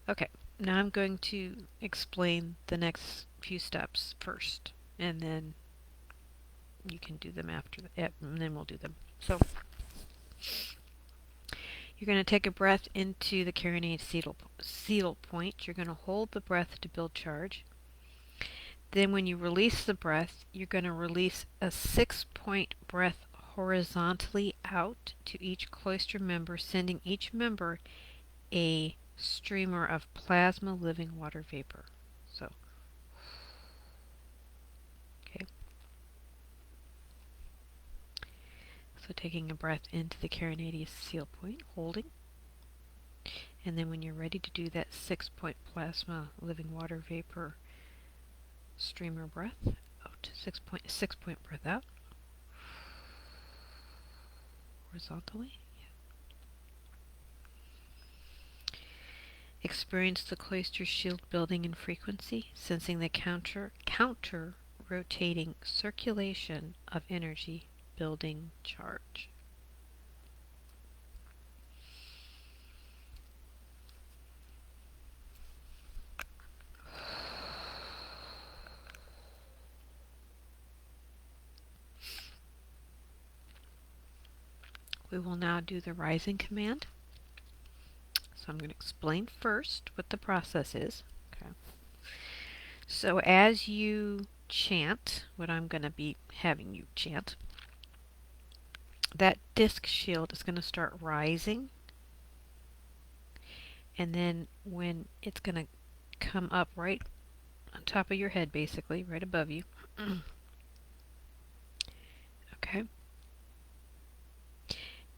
Okay, now I'm going to explain the next few steps first, and then you can do them after, and then we'll do them. So, you're going to take a breath into the carinadius seal point. You're going to hold the breath to build charge. Then when you release the breath, you're going to release a 6-point breath horizontally out to each cloister member, sending each member a streamer of plasma living water vapor. So, okay. So taking a breath into the carinadius seal point, holding. And then when you're ready to do that 6-point plasma living water vapor streamer breath out, 6-point breath out horizontally. Yeah. Experience the cloister shield building in frequency, sensing the counter rotating circulation of energy building charge. We will now do the rising command. So I'm going to explain first what the process is. Okay. So as you chant, what I'm going to be having you chant, that disc shield is going to start rising And then when it's going to come up right on top of your head, basically, right above you. Okay.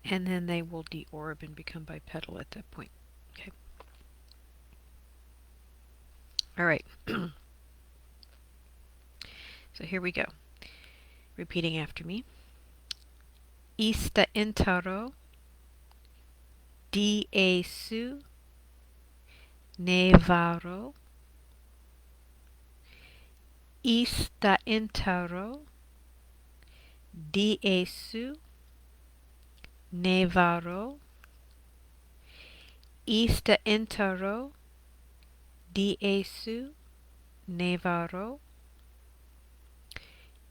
And then they will deorb and become bipedal at that point. Okay. All right. So here we go. Repeating after me. Ista intaro diesu nevaro. Ista intaro diesu nevaro. Ista intaro diesu nevaro.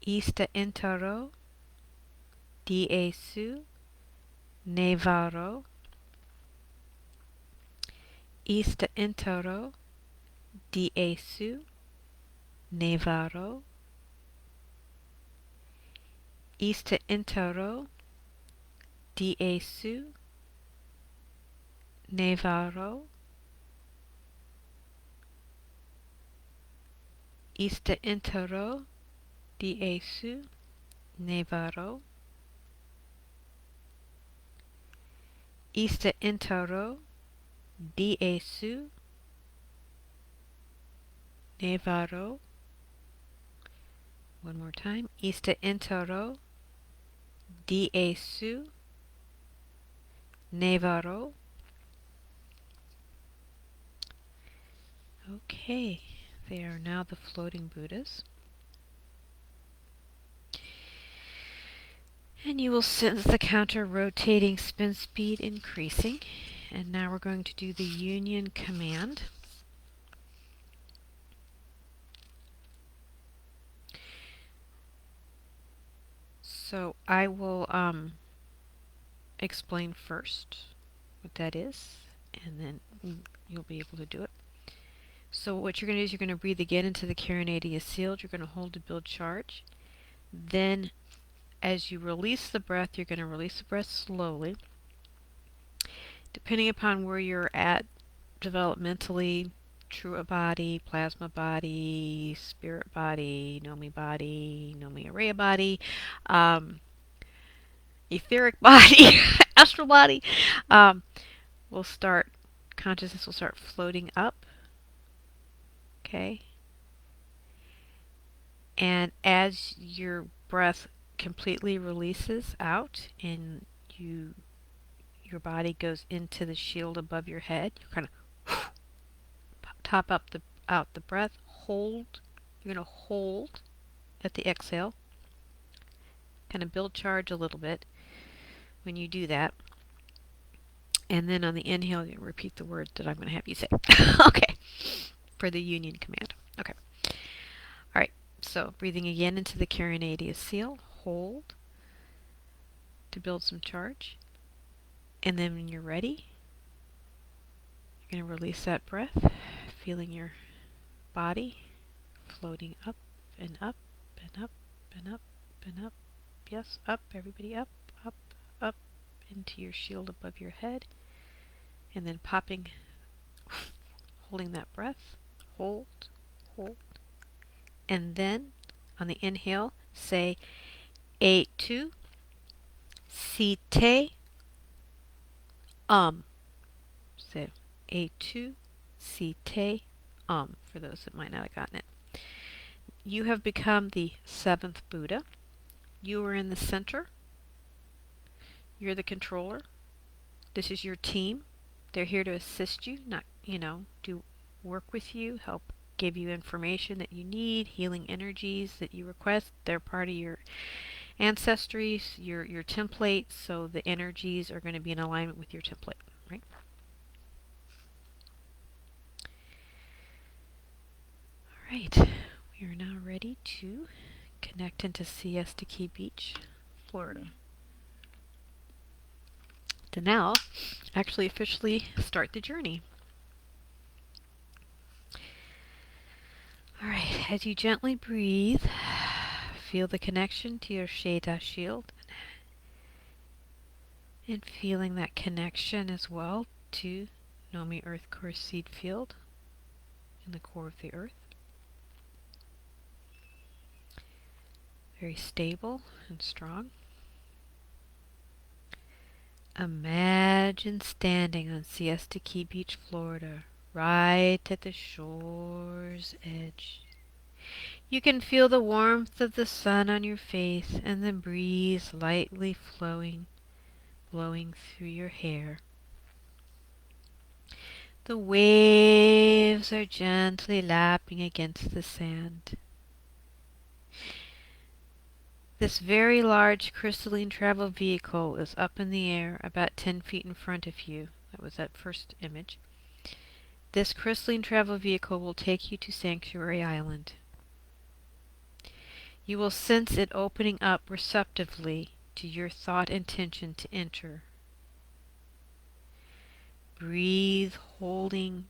Ista intaro diesu nevaro. Ista intaro diesu nevaro. Ista intaro diesu nevaro. Ista intaro diesu nevaro. Ista intaro diesu nevaro. One more time. Ista intaro diesu nevaro. Okay, they are now the floating Buddhas. And you will sense the counter rotating spin speed increasing. And now we're going to do the union command. So I will explain first what that is, and then you'll be able to do it. So what you're going to do is you're going to breathe again into the Keylonta sealed. You're going to hold to build charge. Then as you release the breath, you're going to release the breath slowly. Depending upon where you're at developmentally, Trua body, plasma body, spirit body, Nomi Araya body, etheric body, astral body, consciousness will start floating up. Okay. And as your breath completely releases out and your body goes into the shield above your head, you kind of top up out the breath, hold. You're going to hold at the exhale. Kind of build charge a little bit when you do that. And then on the inhale, you repeat the words that I'm going to have you say. Okay. For the union command. Okay. All right. So breathing again into the Keylonta seal. Hold to build some charge. And then when you're ready, you're going to release that breath, feeling your body floating up and up and up and up and up. Yes, up, everybody up, up, up into your shield above your head. And then popping, holding that breath. Hold, hold. And then on the inhale, say A2, Site, Say A2, Site, for those that might not have gotten it. You have become the seventh Buddha. You are in the center. You're the controller. This is your team. They're here to assist you, not, do work with you, help give you information that you need, healing energies that you request. They're part of your ancestry, your template, so the energies are going to be in alignment with your template, right? All right, we are now ready to connect into Siesta Key Beach, Florida. To now actually officially start the journey. All right, as you gently breathe, feel the connection to your Sheta shield and feeling that connection as well to Nomi Earth Core Seed Field in the core of the Earth. Very stable and strong. Imagine standing on Siesta Key Beach, Florida, right at the shore's edge. You can feel the warmth of the sun on your face and the breeze lightly blowing through your hair. The waves are gently lapping against the sand. This very large crystalline travel vehicle is up in the air about 10 feet in front of you. That was that first image. This crystalline travel vehicle will take you to Sanctuary Island. You will sense it opening up receptively to your thought intention to enter. Breathe, holding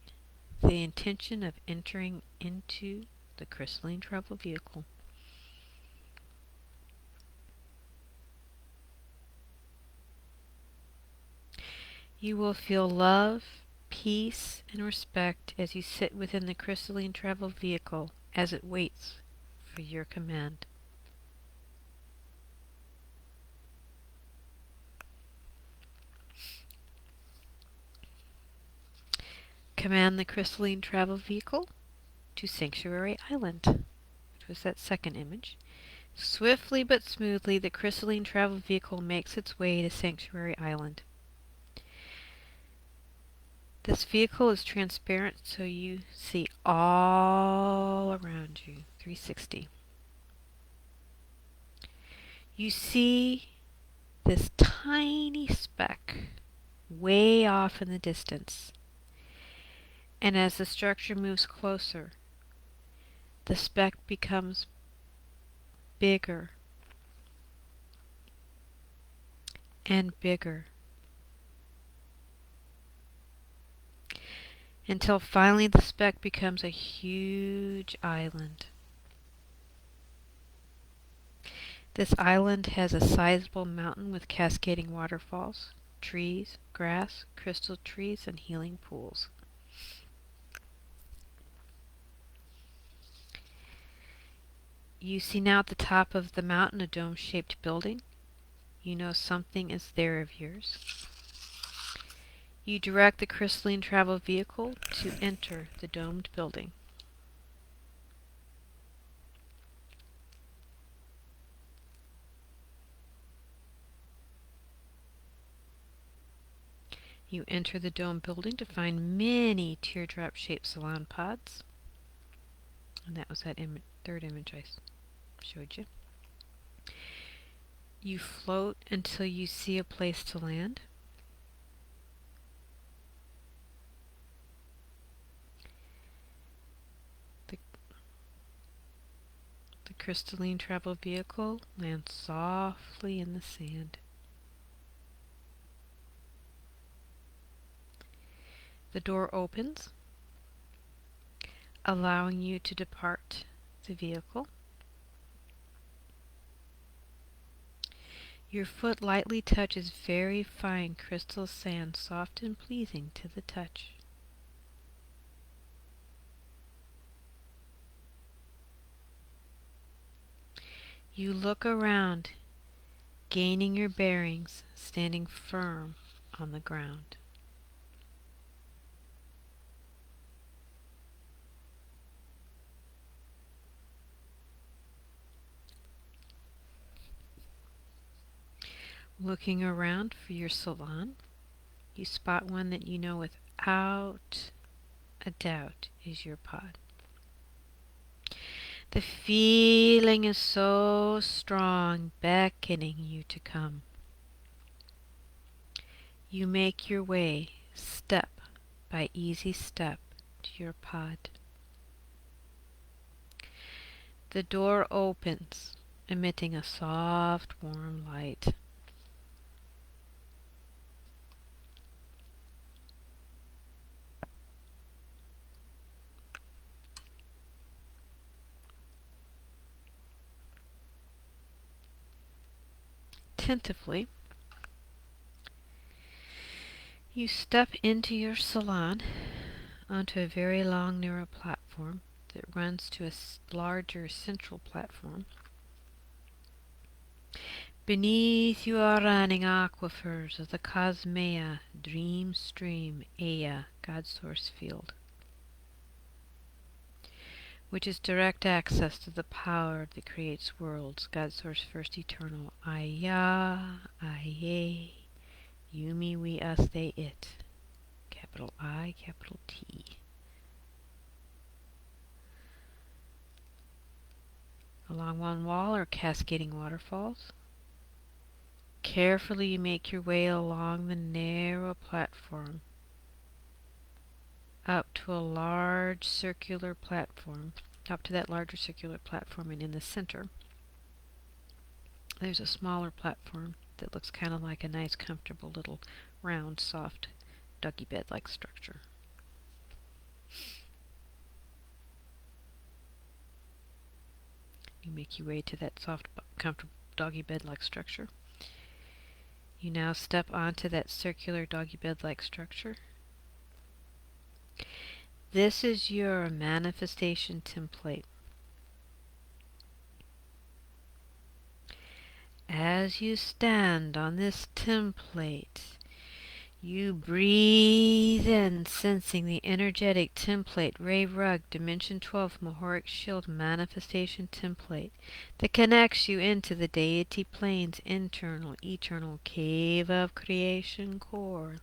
the intention of entering into the crystalline travel vehicle. You will feel love, peace, and respect as you sit within the crystalline travel vehicle as it waits for your command. Command the crystalline travel vehicle to Sanctuary Island, which was that second image. Swiftly but smoothly, the crystalline travel vehicle makes its way to Sanctuary Island. This vehicle is transparent, so you see all around you, 360. You see this tiny speck way off in the distance. And as the structure moves closer, the speck becomes bigger and bigger, until finally the speck becomes a huge island. This island has a sizable mountain with cascading waterfalls, trees, grass, crystal trees, and healing pools. You see now at the top of the mountain a dome-shaped building. You know something is there of yours. You direct the crystalline travel vehicle to enter the domed building. You enter the dome building to find many teardrop-shaped salon pods. And that was that third image I showed you. You float until you see a place to land. The crystalline travel vehicle lands softly in the sand. The door opens, allowing you to depart the vehicle. Your foot lightly touches very fine crystal sand, soft and pleasing to the touch. You look around, gaining your bearings, standing firm on the ground. Looking around for your salon, you spot one that you know without a doubt is your pod. The feeling is so strong, beckoning you to come. You make your way, step by easy step, to your pod. The door opens, emitting a soft, warm light. Attentively, You step into your salon onto a very long, narrow platform that runs to a larger central platform. Beneath you are running aquifers of the Cosmea, Dream Stream, Aya, God Source Field, which is direct access to the power that creates worlds, God Source First Eternal, Aya, Aye, You, Me, We, Us, They, It, capital I, capital T. Along one wall are cascading waterfalls. Carefully you make your way along the narrow platform up to a large circular platform, up to that larger circular platform, and in the center there's a smaller platform that looks kind of like a nice, comfortable little round, soft doggy bed-like structure. You make your way to that soft, comfortable doggy bed-like structure. You now step onto that circular doggy bed-like structure. This is your manifestation template. As you stand on this template, you breathe in, sensing the energetic template, Ray Rug, Dimension 12, Mahoric Shield Manifestation Template that connects you into the deity plane's internal, eternal cave of creation core.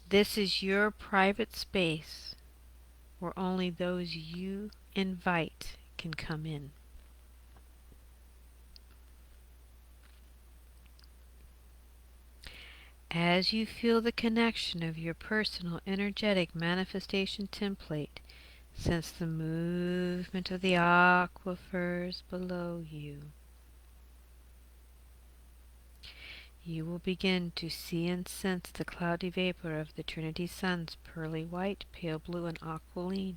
This is your private space where only those you invite can come in. As you feel the connection of your personal energetic manifestation template, sense the movement of the aquifers below you. You will begin to see and sense the cloudy vapor of the Trinity Suns, pearly white, pale blue, and aqualine,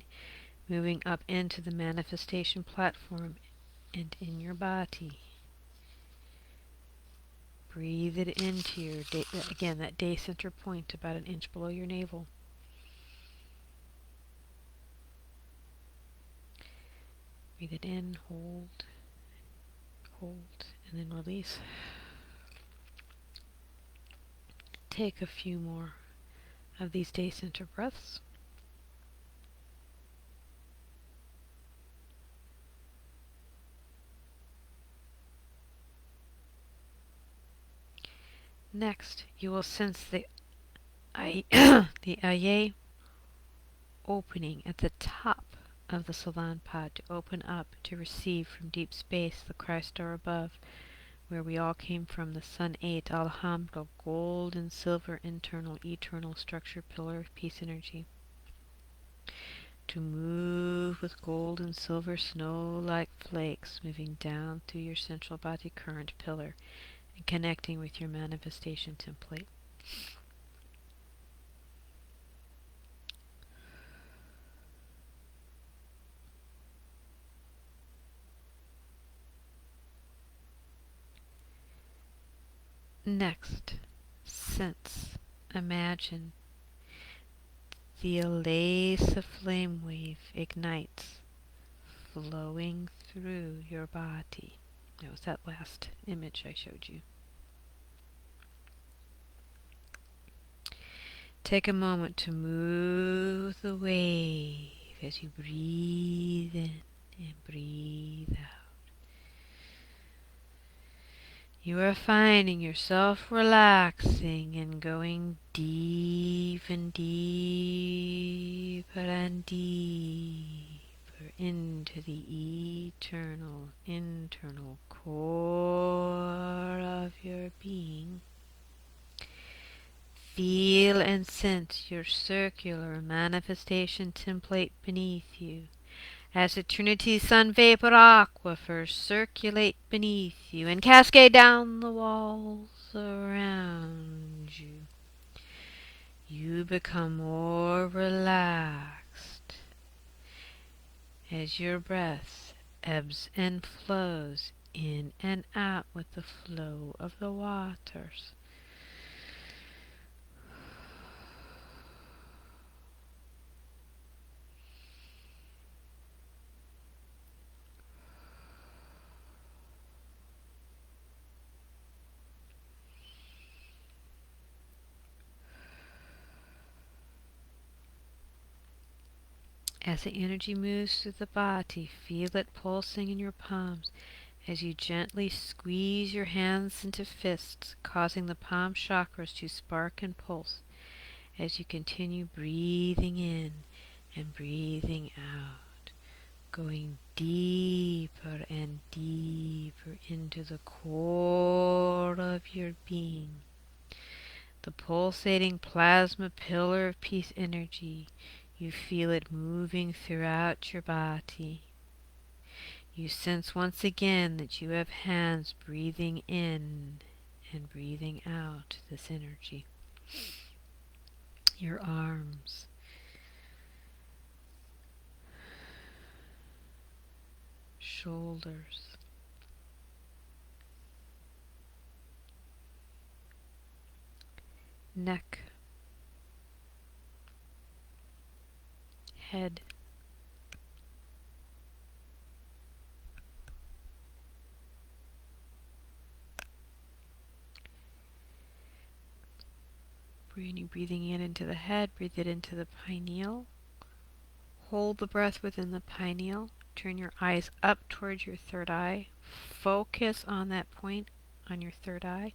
moving up into the manifestation platform and in your body. Breathe it into your day, again, that day center point about an inch below your navel. Breathe it in, hold, and then release. Take a few more of these day center breaths. Next, you will sense the the Aye opening at the top of the salon pod to open up to receive from deep space the Christ star above, where we all came from, the Sun 8, Alhambra, gold and silver, internal, eternal structure, pillar of peace energy. To move with gold and silver snow-like flakes moving down through your central body current pillar and connecting with your manifestation template. Next, sense, imagine the lace of flame wave ignites, flowing through your body. That was that last image I showed you. Take a moment to move the wave as you breathe in and breathe out. You are finding yourself relaxing and going deep and deeper and deeper into the eternal, internal core of your being. Feel and sense your circular manifestation template beneath you, as the Trinity Sun vapor aquifers circulate beneath you and cascade down the walls around you. You become more relaxed as your breath ebbs and flows in and out with the flow of the waters. As the energy moves through the body, feel it pulsing in your palms as you gently squeeze your hands into fists, causing the palm chakras to spark and pulse as you continue breathing in and breathing out, going deeper and deeper into the core of your being. The pulsating plasma pillar of peace energy, you feel it moving throughout your body. You sense once again that you have hands breathing in and breathing out this energy. Your arms, shoulders, neck, head, breathing in into the head, breathe it into the pineal. Hold the breath within the pineal. Turn your eyes up towards your third eye. Focus on that point on your third eye.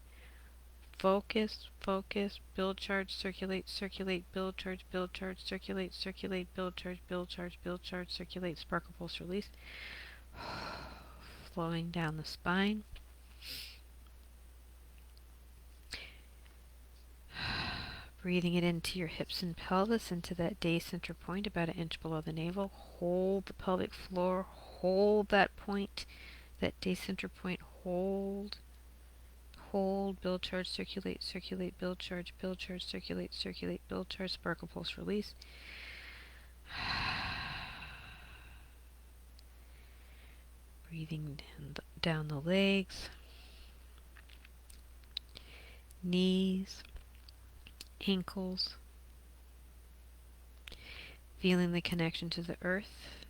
Focus, focus, build charge, circulate, circulate, build charge, circulate, circulate, build charge, circulate, sparkle, pulse, release. Flowing down the spine. Breathing it into your hips and pelvis, into that day center point about an inch below the navel. Hold the pelvic floor. Hold that point, that day center point. Hold. Hold. Build, charge, circulate, circulate, build, charge, circulate, circulate, build, charge, sparkle, pulse, release. Breathing down the legs, knees, ankles, feeling the connection to the earth,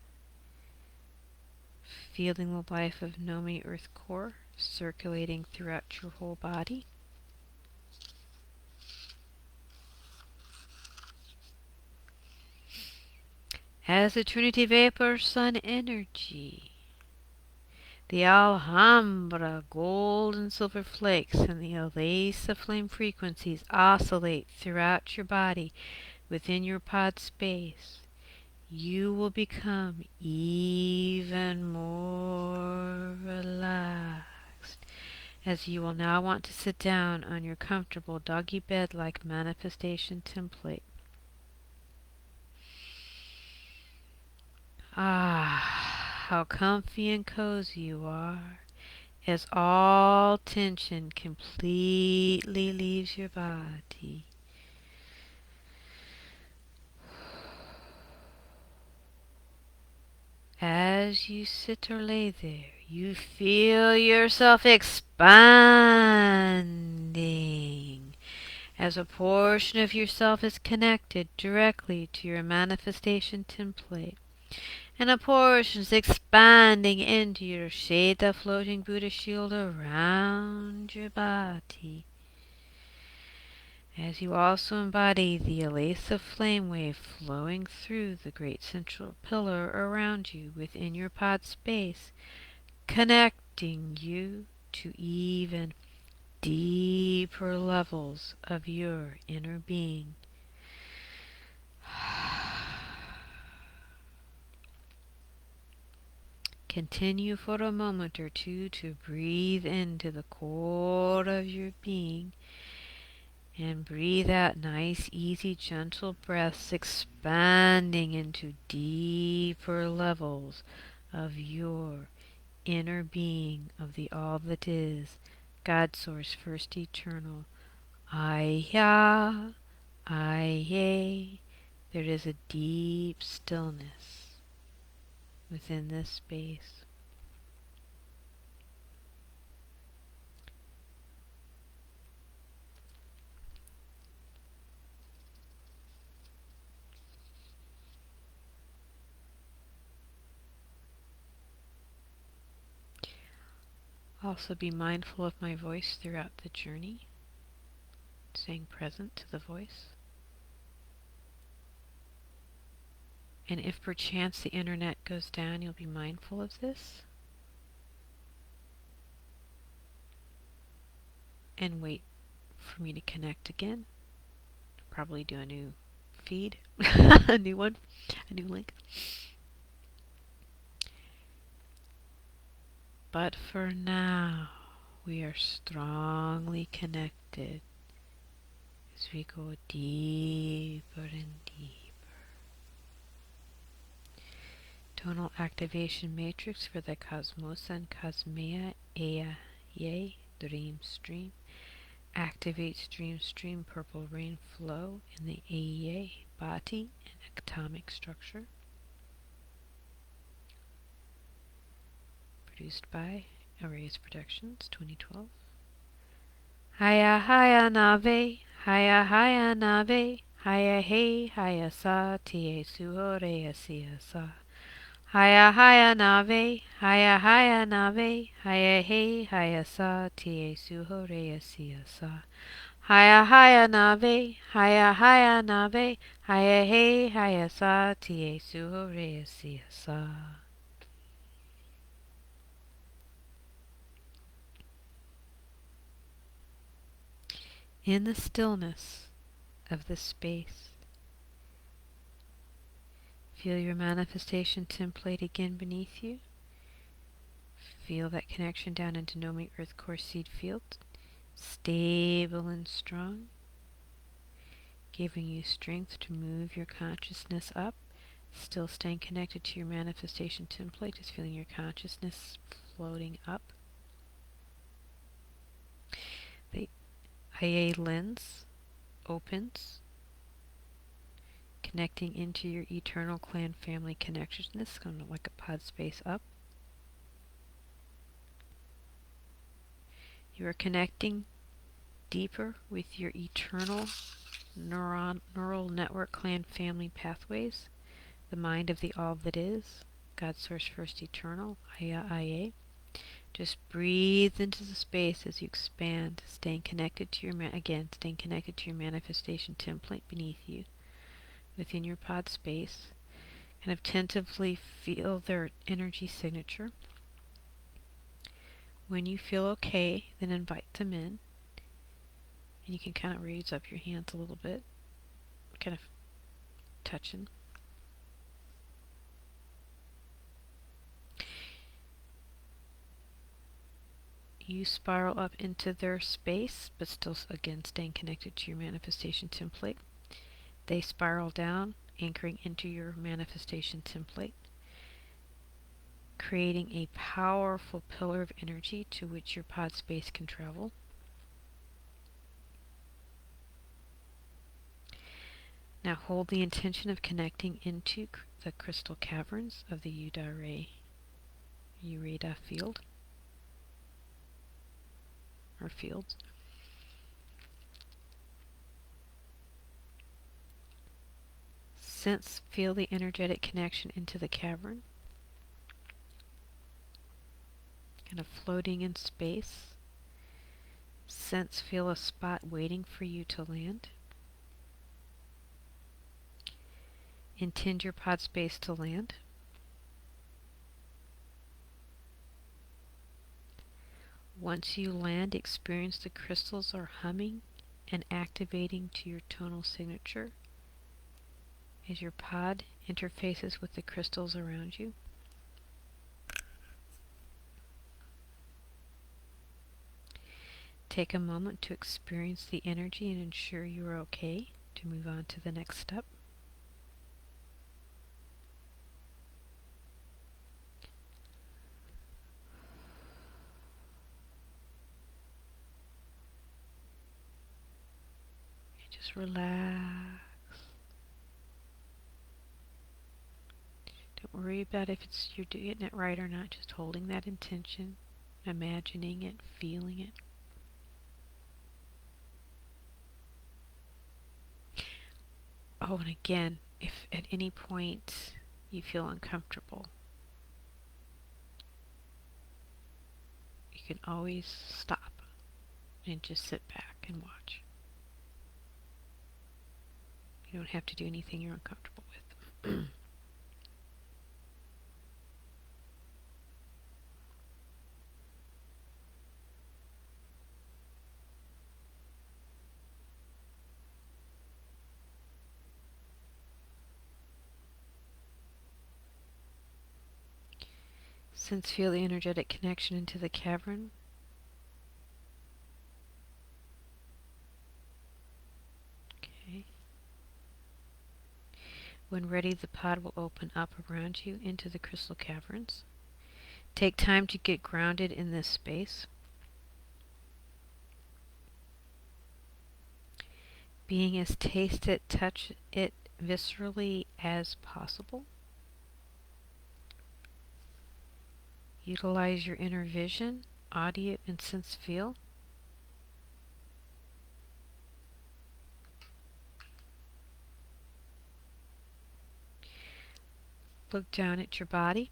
feeling the life of Nomi Earth Core circulating throughout your whole body. As the Trinity Vapor Sun energy, the Alhambra gold and silver flakes and the Elisa flame frequencies oscillate throughout your body within your pod space, you will become even more relaxed, as you will now want to sit down on your comfortable doggy bed-like manifestation template. Ah, how comfy and cozy you are, as all tension completely leaves your body. As you sit or lay there, you feel yourself expanding, as a portion of yourself is connected directly to your manifestation template, and a portion is expanding into your shade, the floating Buddha shield around your body. As you also embody the elasive flame wave flowing through the great central pillar around you within your pod space, connecting you to even deeper levels of your inner being. Continue for a moment or two to breathe into the core of your being and breathe out nice, easy, gentle breaths, expanding into deeper levels of your inner being, of the all that is, God Source, First Eternal. I-ya, I-ye. There is a deep stillness within this space. Also be mindful of my voice throughout the journey, staying present to the voice. And if perchance the internet goes down, you'll be mindful of this. And wait for me to connect again. Probably do a new feed, a new one, a new link. But for now, we are strongly connected as we go deeper and deeper. Tonal activation matrix for the Cosmos and Cosmea Ea Ye Dream Stream. Activates dream stream purple rain flow in the Ea body and atomic structure. Produced by Arrays Productions, 2012. Haya haya nave, haya haya nave, haya hey, haya sa, tie suhorea sia sa. Haya haya nave, haya haya nave, haya hey, haya sa, tie suhorea sia sa. Haya haya nave, haya haya nave, haya hey, haya sa, tie suhorea sia sa. In the stillness of the space, feel your manifestation template again beneath you. Feel that connection down into Nomi Earth Core Seed Field, stable and strong, giving you strength to move your consciousness up, still staying connected to your manifestation template, just feeling your consciousness floating up. The IA lens opens, connecting into your eternal clan family connectedness, kind of like a pod space up. You are connecting deeper with your eternal neural network clan family pathways, the mind of the all that is, God Source First Eternal, Ia. Just breathe into the space as you expand, staying connected to your staying connected to your manifestation template beneath you, within your pod space. Kind of tentatively feel their energy signature. When you feel okay, then invite them in. And you can kind of raise up your hands a little bit, kind of touching. You spiral up into their space, but still, again, staying connected to your manifestation template. They spiral down, anchoring into your manifestation template, creating a powerful pillar of energy to which your pod space can travel. Now hold the intention of connecting into the crystal caverns of the Ureda field, or fields. Feel the energetic connection into the cavern, kind of floating in space. Feel a spot waiting for you to land. Intend your pod space to land. Once you land, experience the crystals are humming and activating to your tonal signature as your pod interfaces with the crystals around you. Take a moment to experience the energy and ensure you are okay to move on to the next step. Just relax. Don't worry about if you're doing it right or not, just holding that intention, imagining it, feeling it. Oh, and again, if at any point you feel uncomfortable, you can always stop and just sit back and watch. You don't have to do anything you're uncomfortable with. Sense, feel the energetic connection into the cavern. Okay. When ready, the pod will open up around you into the crystal caverns. Take time to get grounded in this space. Being as taste it, touch it viscerally as possible. Utilize your inner vision, audio, and sense feel. Look down at your body.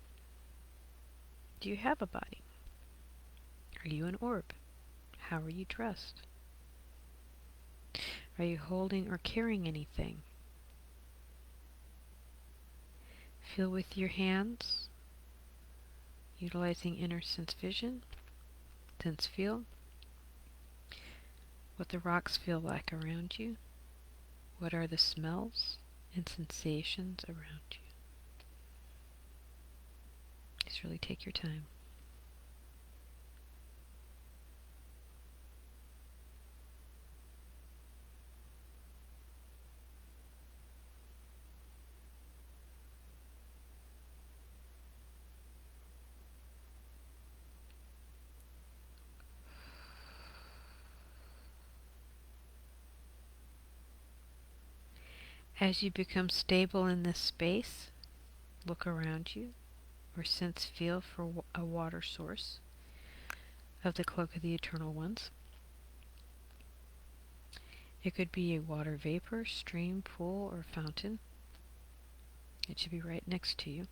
Do you have a body? Are you an orb? How are you dressed? Are you holding or carrying anything? Feel with your hands, utilizing inner sense vision, sense feel, what the rocks feel like around you. What are the smells and sensations around you? Just really take your time. As you become stable in this space, look around you or sense feel for a water source of the cloak of the Eternal Ones. It could be a water vapor, stream, pool, or fountain. It should be right next to you.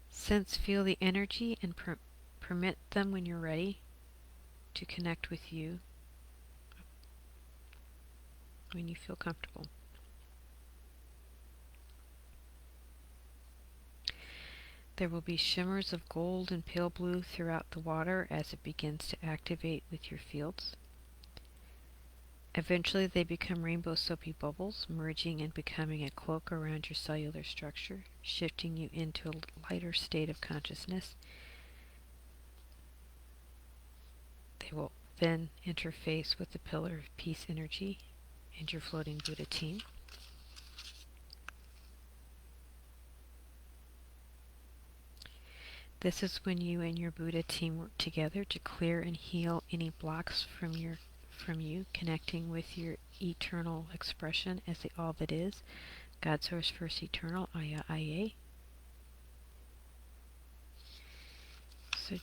Sense, feel the energy and permit them when you're ready to connect with you when you feel comfortable. There will be shimmers of gold and pale blue throughout the water as it begins to activate with your fields. Eventually they become rainbow soapy bubbles, merging and becoming a cloak around your cellular structure, shifting you into a lighter state of consciousness. They will then interface with the pillar of peace energy and your floating Buddha team. This is when you and your Buddha team work together to clear and heal any blocks from you, connecting with your eternal expression as the all that is, God Source First Eternal, Aya Aya. So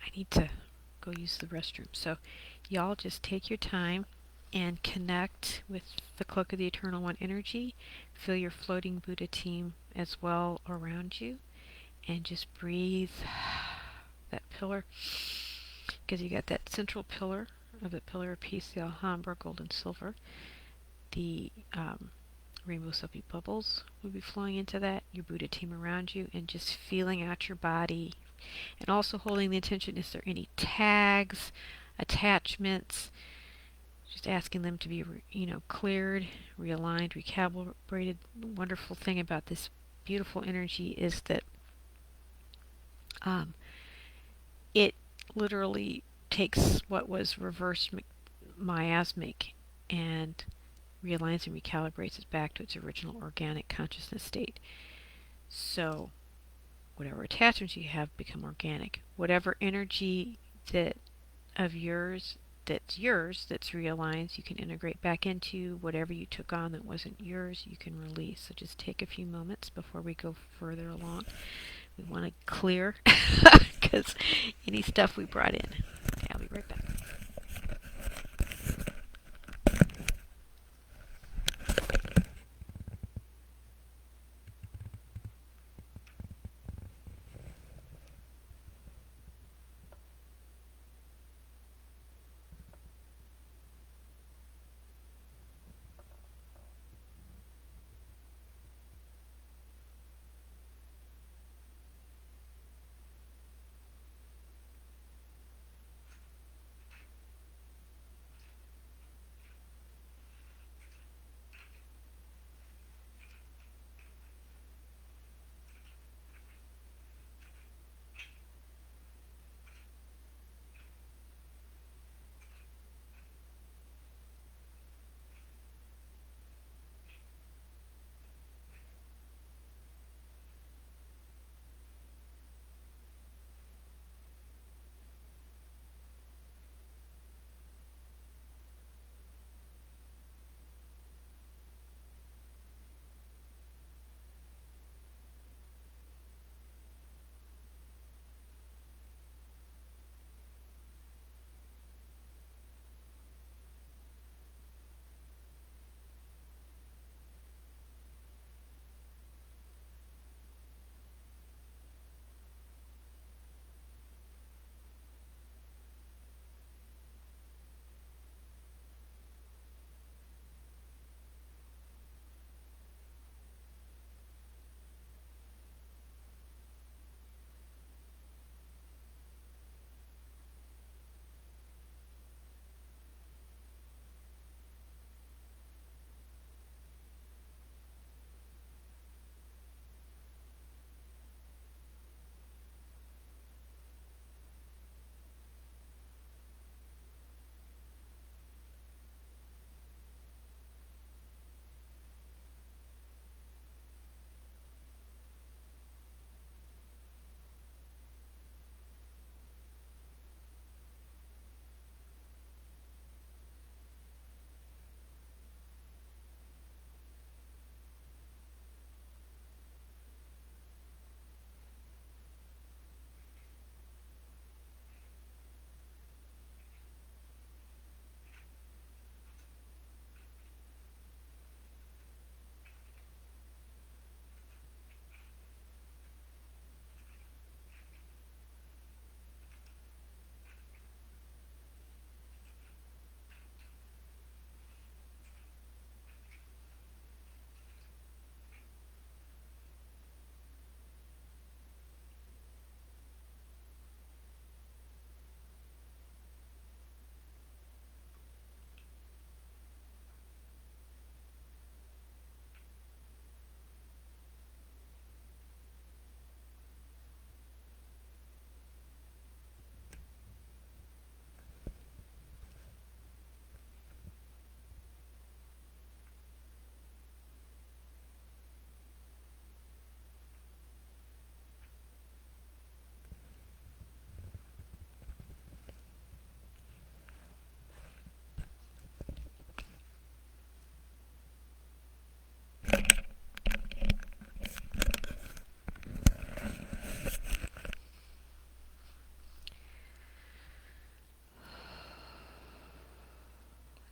I need to go use the restroom. So y'all just take your time and connect with the Cloak of the Eternal One energy. Feel your floating Buddha team as well around you. And just breathe that pillar, because you got that central pillar of the pillar of peace, the Alhambra, gold and silver. The rainbow soapy bubbles will be flowing into that, your Buddha team around you, and just feeling out your body. And also holding the intention, is there any tags, attachments? Just asking them to be, cleared, realigned, recalibrated. The wonderful thing about this beautiful energy is that it literally takes what was reverse miasmic and realigns and recalibrates it back to its original organic consciousness state. So whatever attachments you have become organic. Whatever energy that's realigns, you can integrate back into. Whatever you took on that wasn't yours, you can release. So just take a few moments before we go further along. We want to clear because any stuff we brought in. Okay, I'll be right back.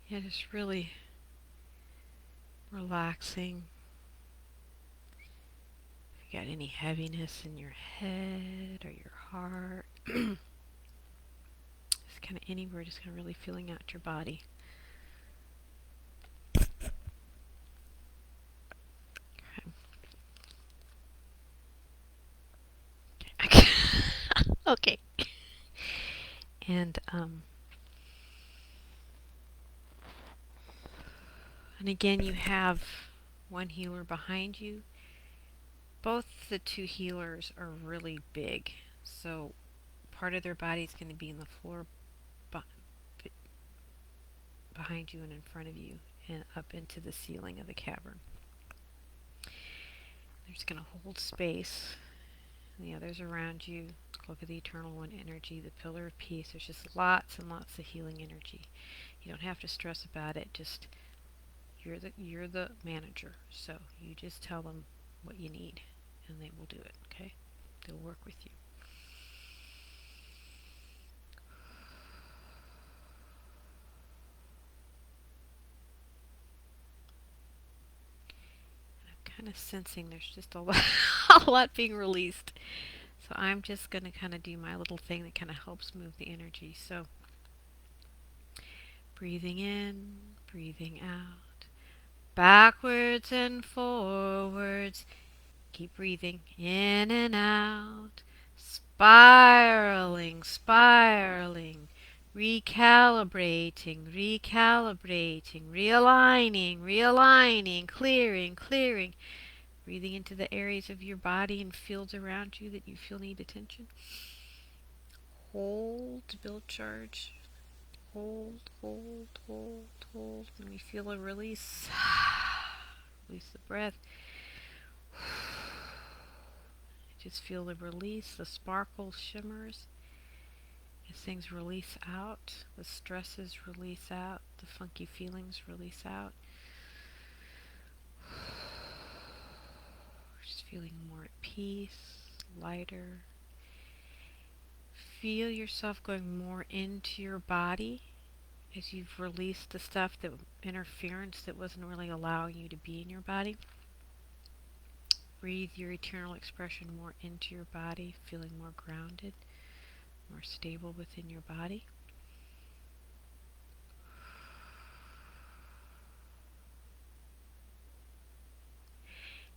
Yeah, just really relaxing. If you got any heaviness in your head or your heart, just kind of anywhere, just kind of really feeling out your body. Okay. Okay. And and again, you have one healer behind you. Both the two healers are really big, so part of their body is going to be in the floor behind you and in front of you and up into the ceiling of the cavern. They're just going to hold space. And the others around you, cloak of the Eternal One energy, the pillar of peace. There's just lots and lots of healing energy. You don't have to stress about it. Just you're the manager, so you just tell them what you need, and they will do it. Okay, they'll work with you. Kind of sensing there's just a lot, a lot being released. So I'm just going to kind of do my little thing that kind of helps move the energy. So breathing in, breathing out, backwards and forwards. Keep breathing in and out, spiraling, spiraling, recalibrating, recalibrating, realigning, realigning, clearing, clearing. Breathing into the areas of your body and fields around you that you feel need attention. Hold to build charge. Hold, hold, hold, hold. When we feel a release, release the breath. Just feel the release, the sparkle shimmers as things release out, the stresses release out, the funky feelings release out. Just feeling more at peace, lighter. Feel yourself going more into your body as you've released the stuff that interference that wasn't really allowing you to be in your body. Breathe your eternal expression more into your body, feeling more grounded, more stable within your body.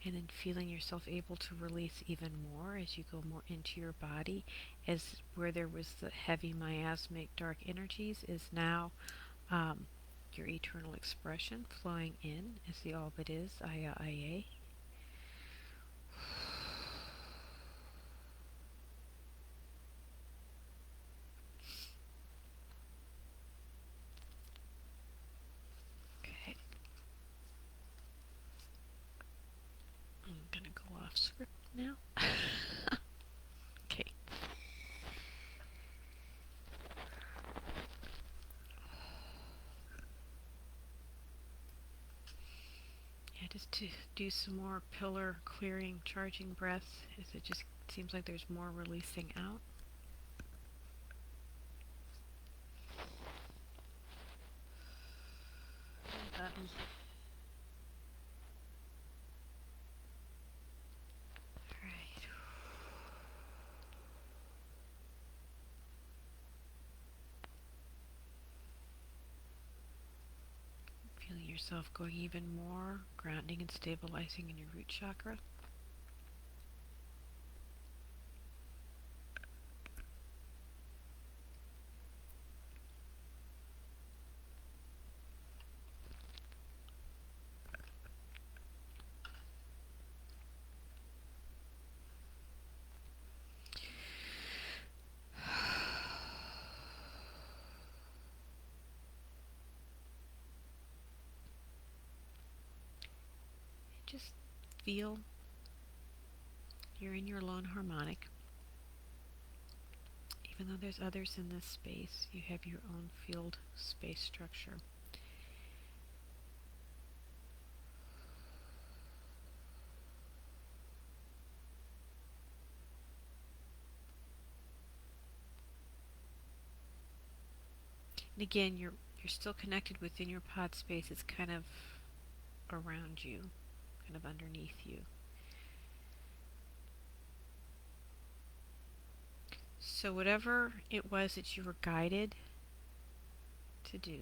And then feeling yourself able to release even more as you go more into your body, as where there was the heavy miasmic dark energies is now your eternal expression flowing in as the all that is, Aya Aya. Okay. I'm gonna go off script now. Okay. Yeah, just to do some more pillar clearing, charging breaths, as it just seems like there's more releasing out. Button. Alright. Feeling yourself going even more, grounding and stabilizing in your root chakra. Just feel you're in your lone harmonic. Even though there's others in this space, you have your own field space structure. And again, You're still connected within your pod space. It's kind of around you, kind of underneath you. So whatever it was that you were guided to do,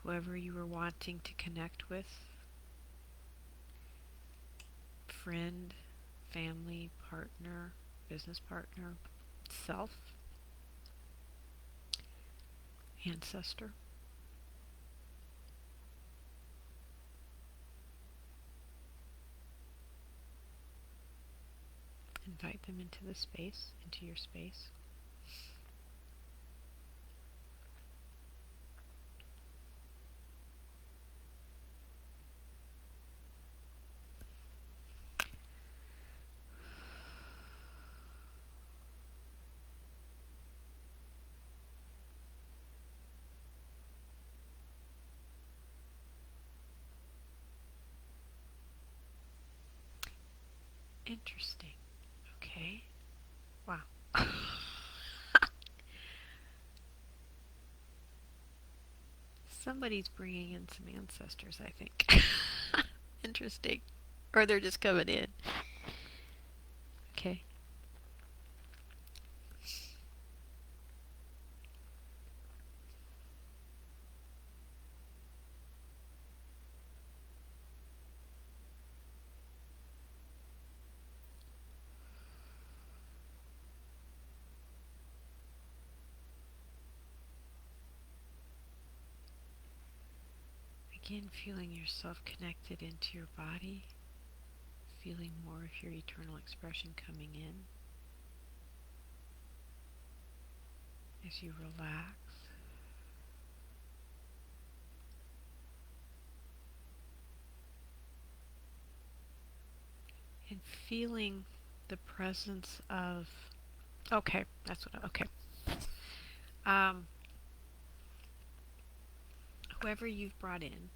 whoever you were wanting to connect with, friend, family, partner, business partner, self, ancestor. Invite them into the space, into your space. Interesting. Okay. Wow. Somebody's bringing in some ancestors, I think. Interesting. Or they're just coming in. Okay. Again, feeling yourself connected into your body, feeling more of your eternal expression coming in as you relax. And feeling the presence of, okay, that's what, okay. Whoever you've brought in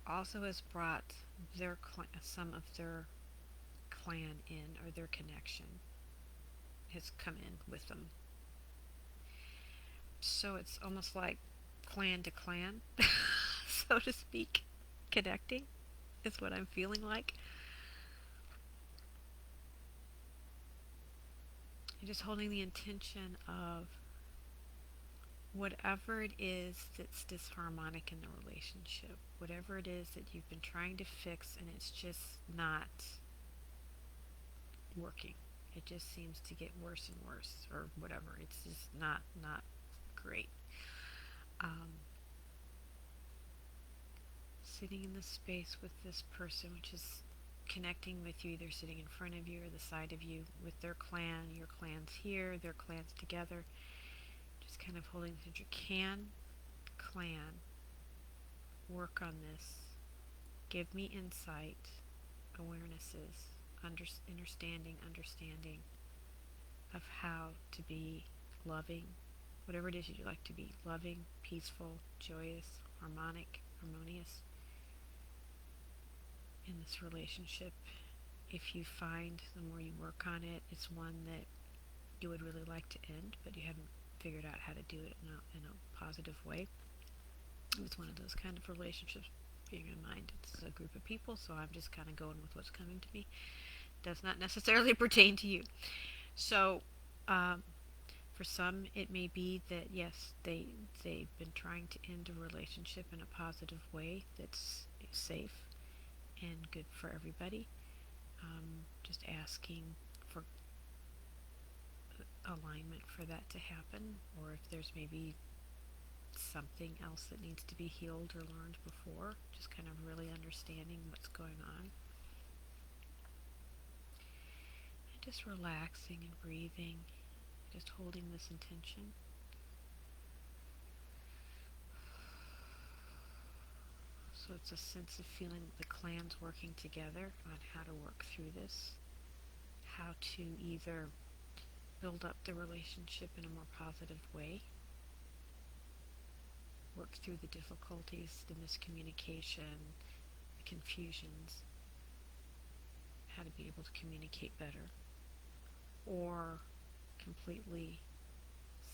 also has brought some of their clan in, or their connection has come in with them. So it's almost like clan to clan, so to speak, connecting is what I'm feeling like. And just holding the intention of whatever it is that's disharmonic in the relationship, whatever it is that you've been trying to fix and it's just not working. It just seems to get worse and worse, or whatever. It's just not great. Sitting in the space with this person, which is connecting with you, either sitting in front of you or the side of you, with their clan, your clan's here, their clan's together. Just kind of holding that you can, clan, work on this, give me insight, awarenesses, understanding of how to be loving, whatever it is you'd like to be, loving, peaceful, joyous, harmonious in this relationship. If you find the more you work on it, it's one that you would really like to end, but you haven't figured out how to do it in a positive way. It's one of those kind of relationships. Being in mind, it's a group of people, so I'm just kind of going with what's coming to me. Does not necessarily pertain to you. So, for some, it may be that yes, they've been trying to end a relationship in a positive way that's safe and good for everybody. Just asking for alignment for that to happen, or if there's maybe something else that needs to be healed or learned before, just kind of really understanding what's going on. And just relaxing and breathing, just holding this intention. So it's a sense of feeling the clans working together on how to work through this, how to either build up the relationship in a more positive way, work through the difficulties, the miscommunication, the confusions, how to be able to communicate better, or completely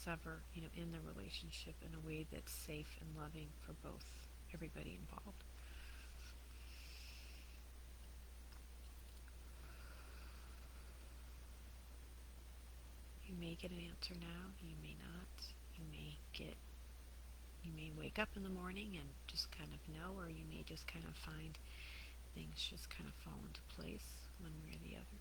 sever, in the relationship in a way that's safe and loving for both, everybody involved. You may get an answer now, you may not. You may wake up in the morning and just kind of know, or you may just kind of find things just kind of fall into place one way or the other.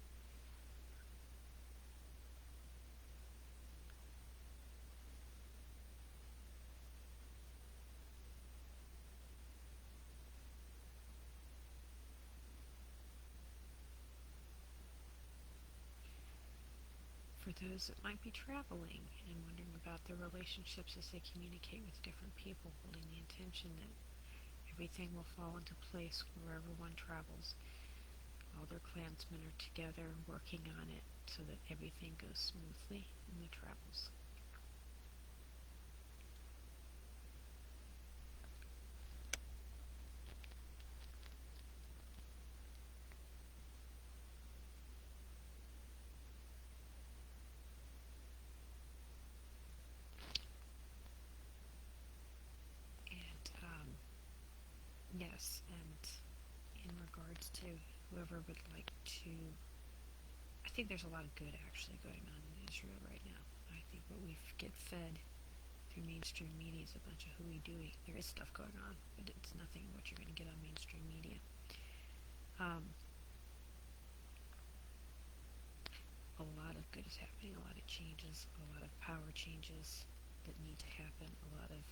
For those that might be traveling and wondering about their relationships as they communicate with different people, holding the intention that everything will fall into place wherever one travels. All their clansmen are together working on it so that everything goes smoothly in the travels. Yes, and in regards to whoever would like to, I think there's a lot of good actually going on in Israel right now. I think what we get fed through mainstream media is a bunch of hooey-dooey. There is stuff going on, but it's nothing what you're going to get on mainstream media. A lot of good is happening, a lot of changes, a lot of power changes that need to happen, a lot of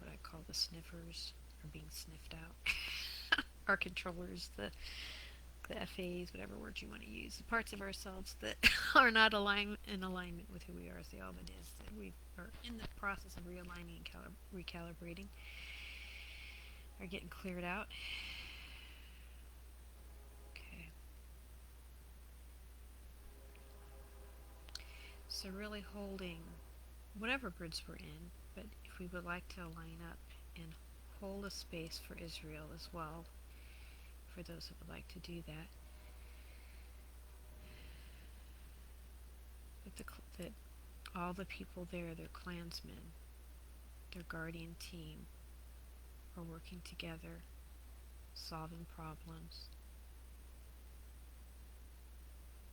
what I call the sniffers are being sniffed out. Our controllers, the FAs, whatever words you want to use, the parts of ourselves that are not in alignment with who we are as the Almond is, that we are in the process of realigning and recalibrating, are getting cleared out. Okay. So really holding whatever grids we're in, but if we would like to line up and hold a space for Israel as well, for those that would like to do that, that all the people there, their clansmen, their guardian team, are working together, solving problems.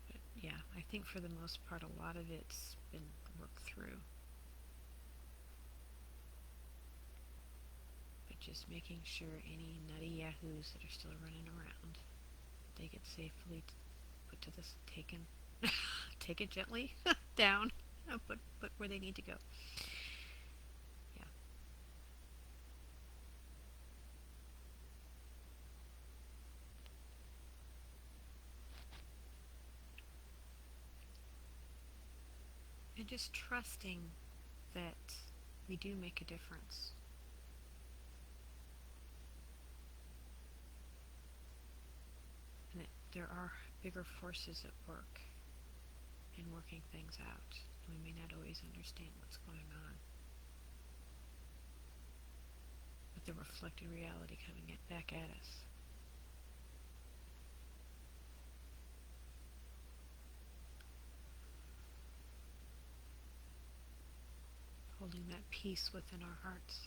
But yeah, I think for the most part a lot of it's been worked through. But just making sure any nutty yahoos that are still running around, they get safely put to this, taken take it gently down, put where they need to go. Yeah. And just trusting that we do make a difference. And that there are bigger forces at work in working things out. We may not always understand what's going on, but the reflected reality coming back at us. Holding that peace within our hearts.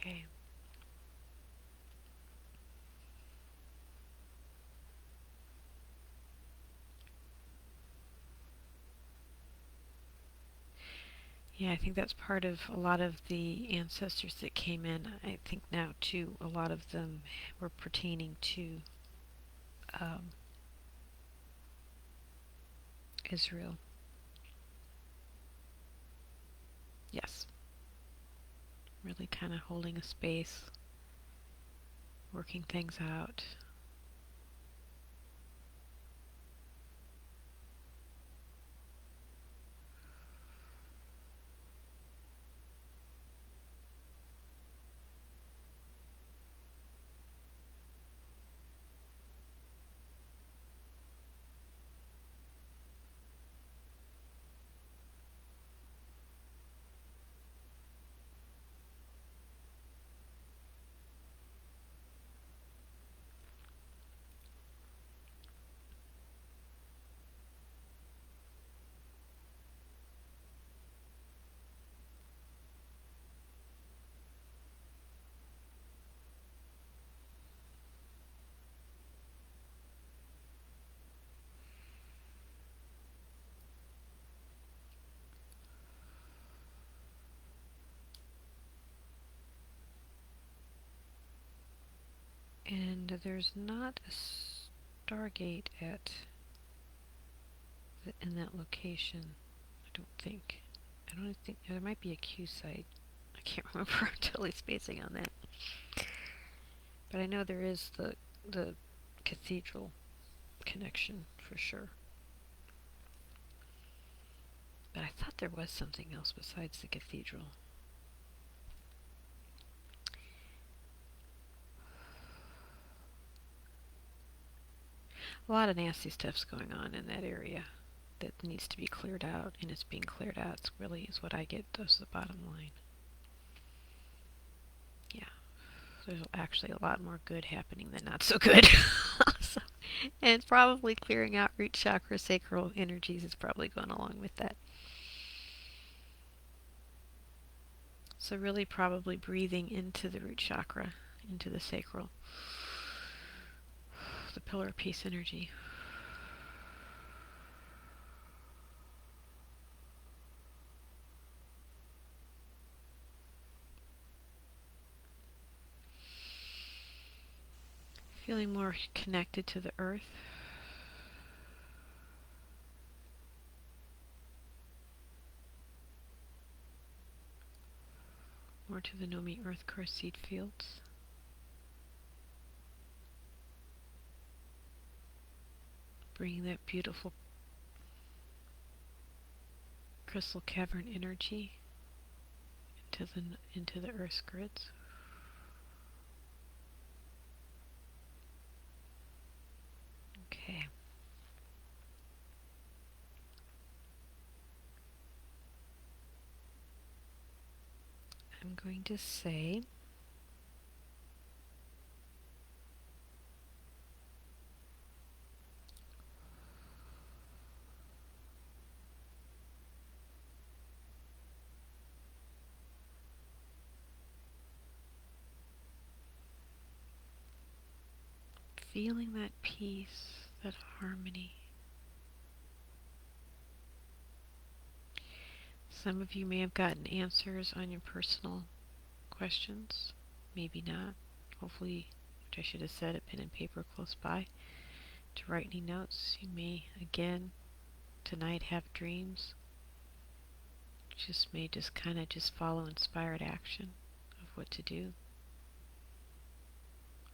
Okay. Yeah, I think that's part of a lot of the ancestors that came in. I think now, too, a lot of them were pertaining to um, Israel. Yes, really kind of holding a space, working things out. And there's not a Stargate in that location, I don't think. I don't think there might be a Q site. I can't remember. I'm totally spacing on that. But I know there is the cathedral connection for sure. But I thought there was something else besides the cathedral. A lot of nasty stuff's going on in that area that needs to be cleared out, and it's being cleared out. It's really is what I get. That's the bottom line. Yeah, there's actually a lot more good happening than not so good. So, and it's probably clearing out root chakra, sacral energies is probably going along with that. So really probably breathing into the root chakra, into the sacral, the pillar of peace energy. Feeling more connected to the earth. More to the Nomi earth core seed fields. Bringing that beautiful crystal cavern energy into the earth's grids. Okay. I'm going to say feeling that peace, that harmony. Some of you may have gotten answers on your personal questions, maybe not. Hopefully, which I should have said, a pen and paper close by to write any notes. You may again tonight have dreams. May just kind of just follow inspired action of what to do.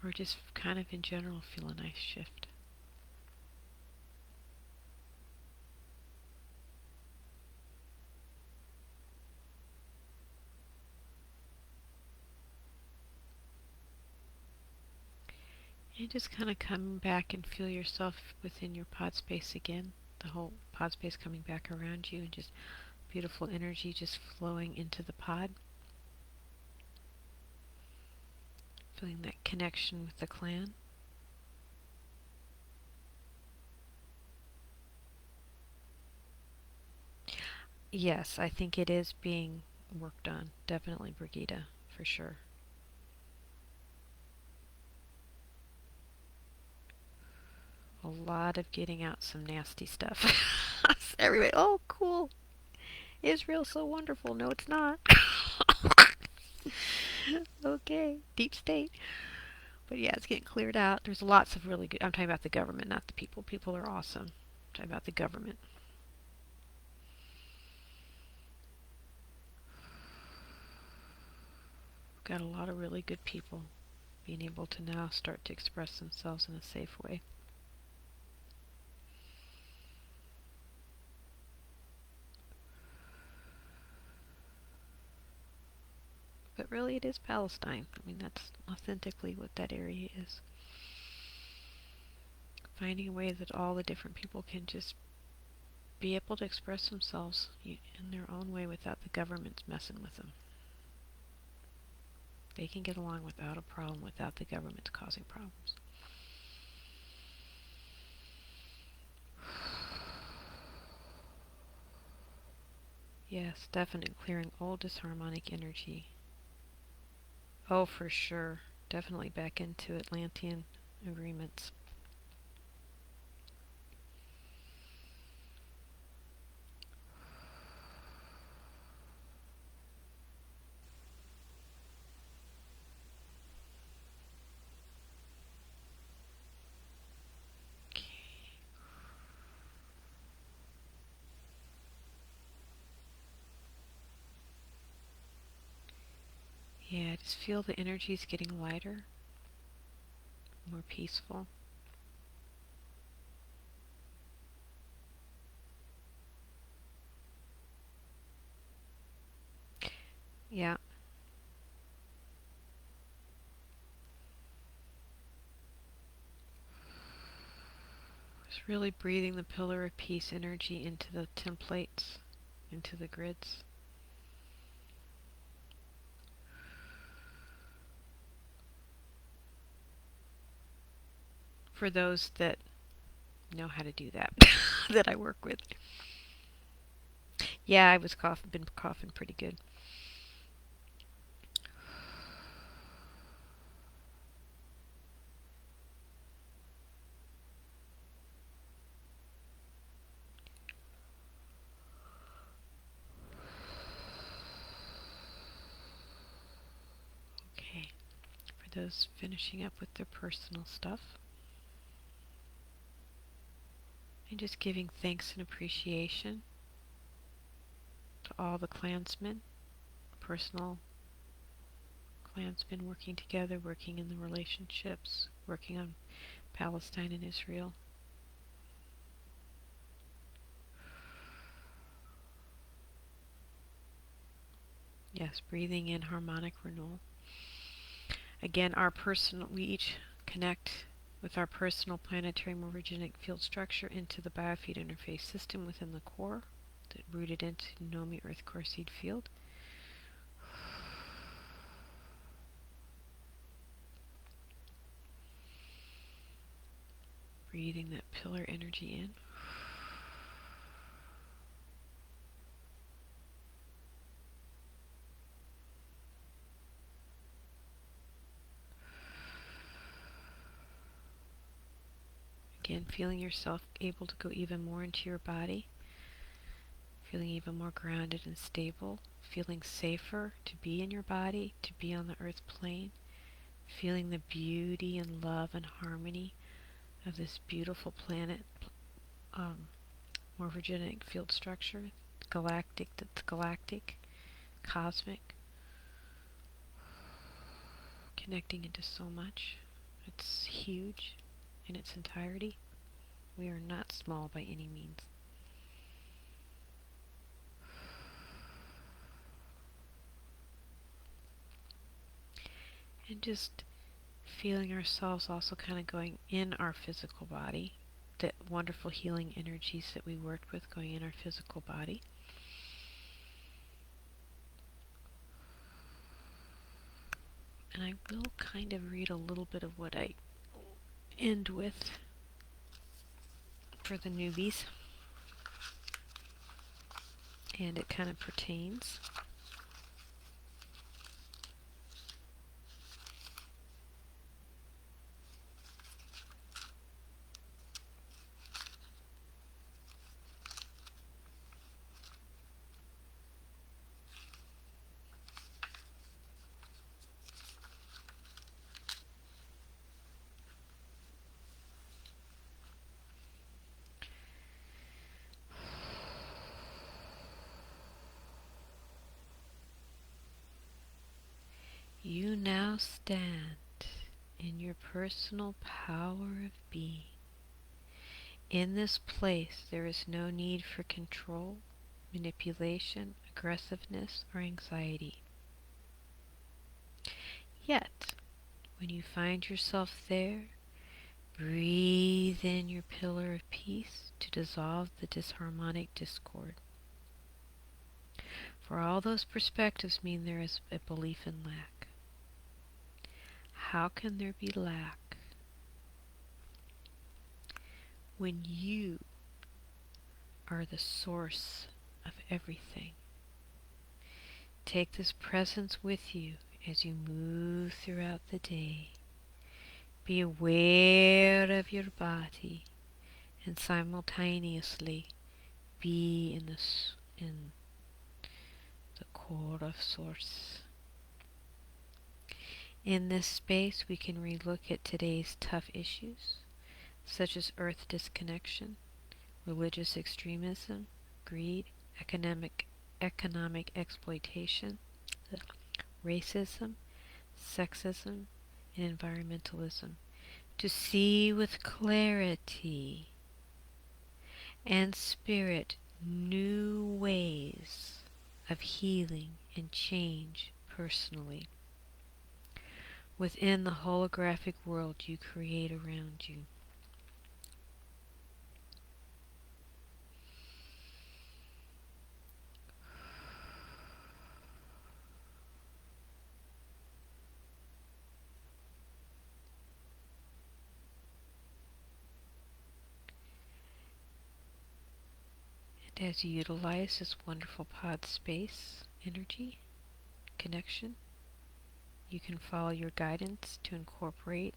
Or just kind of in general feel a nice shift. And just kind of come back and feel yourself within your pod space again. The whole pod space coming back around you and just beautiful energy just flowing into the pod. Feeling that connection with the clan. Yes, I think it is being worked on. Definitely, Brigitte, for sure. A lot of getting out some nasty stuff. Everybody, oh, cool. Israel's so wonderful. No, it's not. Okay, deep state. But yeah, it's getting cleared out. There's lots of really good. I'm talking about the government, not the people. People are awesome. I'm talking about the government. Got a lot of really good people being able to now start to express themselves in a safe way. But really, it is Palestine. I mean, that's authentically what that area is. Finding a way that all the different people can just be able to express themselves in their own way without the government's messing with them. They can get along without a problem without the government causing problems. Yes, definite clearing old disharmonic energy. Oh, for sure. Definitely back into Atlantean agreements. Yeah, just feel the energies getting lighter, more peaceful. Yeah. Just really breathing the pillar of peace energy into the templates, into the grids. For those that know how to do that, that I work with. Yeah, I was been coughing pretty good. Okay, for those finishing up with their personal stuff. And just giving thanks and appreciation to all the clansmen, personal clansmen working together, working in the relationships, working on Palestine and Israel. Yes, breathing in harmonic renewal. Again, we each connect with our personal planetary morphogenic field structure into the biofeed interface system within the core, that rooted into Nomi Earth Core Seed Field. Breathing that pillar energy in. Again, feeling yourself able to go even more into your body, feeling even more grounded and stable, feeling safer to be in your body, to be on the earth plane, feeling the beauty and love and harmony of this beautiful planet, morphogenic field structure, galactic, cosmic, connecting into so much. It's huge in its entirety. We are not small by any means. And just feeling ourselves also kind of going in our physical body, the wonderful healing energies that we worked with going in our physical body. And I will kind of read a little bit of what I end with for the newbies. And it kind of pertains. now stand in your personal power of being. In this place, there is no need for control, manipulation, aggressiveness, or anxiety. Yet, when you find yourself there, breathe in your pillar of peace to dissolve the disharmonic discord. For all those perspectives mean there is a belief in lack. How can there be lack when you are the source of everything? Take this presence with you as you move throughout the day. Be aware of your body and simultaneously be in the core of Source. In this space, we can relook at today's tough issues, such as Earth disconnection, religious extremism, greed, economic exploitation, racism, sexism, and environmentalism, to see with clarity and spirit new ways of healing and change personally within the holographic world you create around you. And as you utilize this wonderful pod space energy connection, you can follow your guidance to incorporate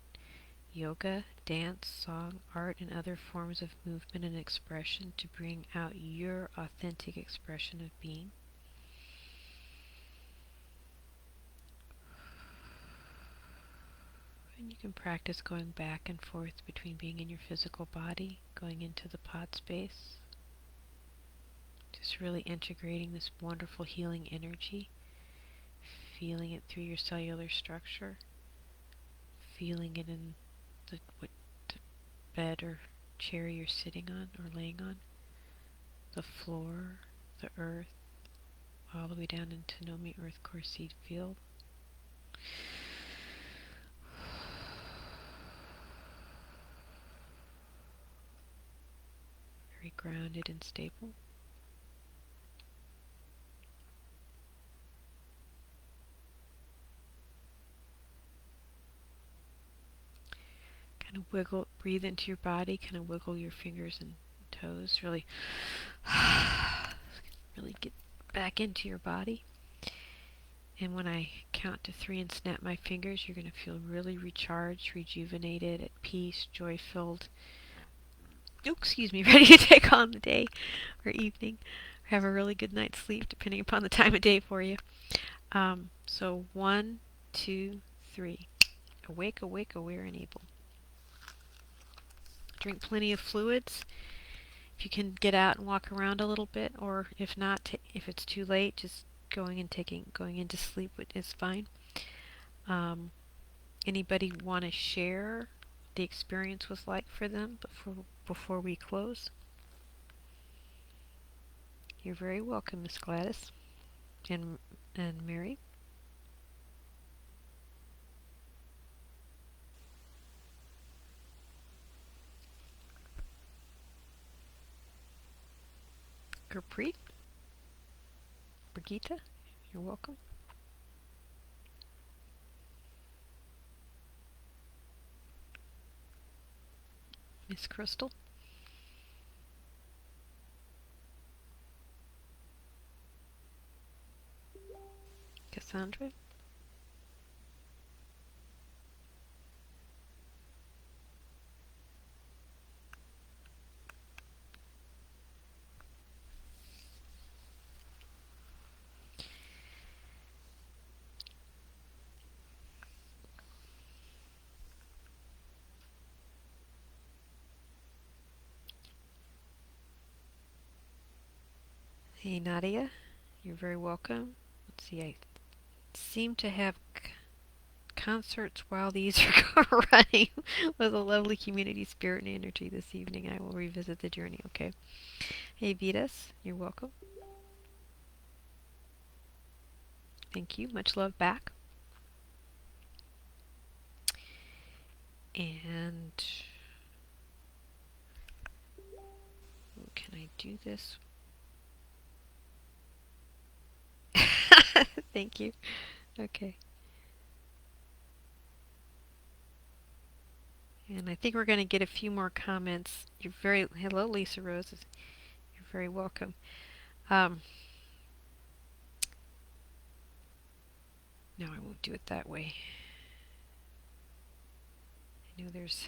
yoga, dance, song, art, and other forms of movement and expression to bring out your authentic expression of being. And you can practice going back and forth between being in your physical body, going into the pod space, just really integrating this wonderful healing energy, feeling it through your cellular structure, feeling it in the bed or chair you're sitting on or laying on, the floor, the earth, all the way down into Nomi Earth Core Seed Field. Very grounded and stable. Kind of wiggle, breathe into your body, kind of wiggle your fingers and toes, really get back into your body. And when I count to 3 and snap my fingers, you're going to feel really recharged, rejuvenated, at peace, joy-filled. Ready to take on the day or evening, or have a really good night's sleep, depending upon the time of day for you. So 1, 2, 3. Awake, awake, aware, and able. Drink plenty of fluids. If you can get out and walk around a little bit, or if not, if it's too late, just going into sleep is fine. Anybody want to share what the experience was like for them before we close? You're very welcome, Miss Gladys and Mary. Gurpreet, Brigitte, you're welcome. Miss Crystal. Cassandra. Hey Nadia, you're very welcome. Let's see, I seem to have concerts while these are running with a lovely community spirit and energy this evening. I will revisit the journey. Okay. Hey, Vitas, you're welcome. Thank you. Much love back. And can I do this? Thank you. Okay. And I think we're going to get a few more comments. Hello, Lisa Rose. You're very welcome. No, I won't do it that way. I know there's...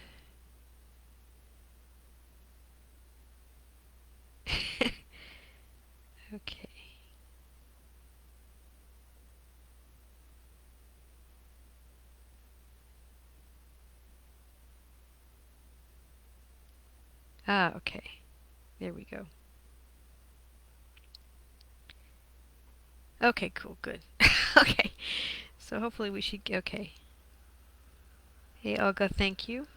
Okay. Okay. There we go. Okay, cool, good. Okay. So hopefully we should... Okay. Hey, Olga, thank you.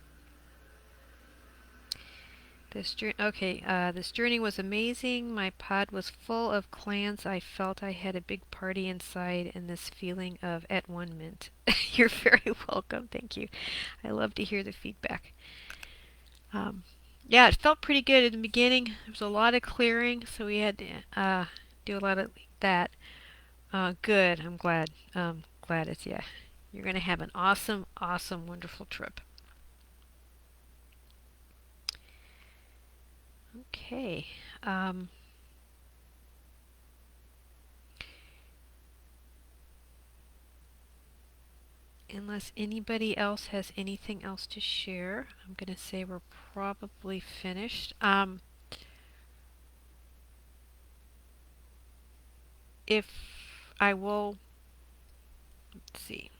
This journey was amazing. My pod was full of clans. I felt I had a big party inside, and this feeling of at one mint. You're very welcome. Thank you. I love to hear the feedback. Yeah, it felt pretty good in the beginning. There was a lot of clearing, so we had to do a lot of that. Good. I'm glad. Glad it's yeah. You're gonna have an awesome, awesome, wonderful trip. Okay. Unless anybody else has anything else to share, I'm going to say we're probably finished. If I will, let's see.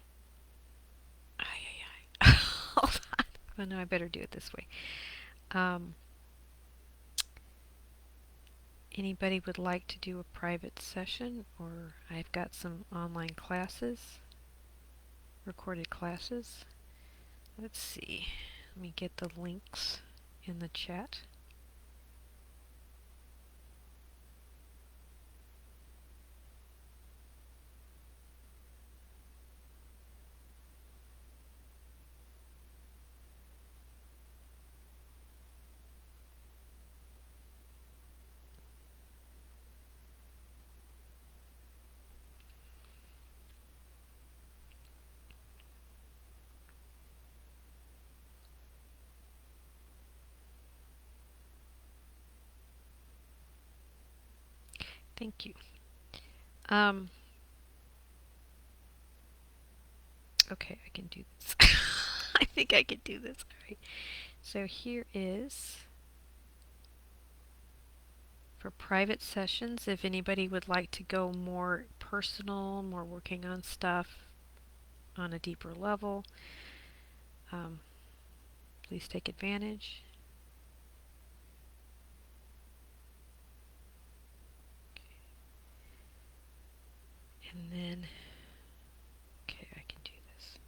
Hold on. Oh no, I better do it this way. Anybody would like to do a private session, or I've got some online classes, recorded classes. Let's see. Let me get the links in the chat. Thank you. Okay, I can do this. I think I can do this. All right. So here is for private sessions. If anybody would like to go more personal, more working on stuff on a deeper level, please take advantage. And then, okay, I can do this.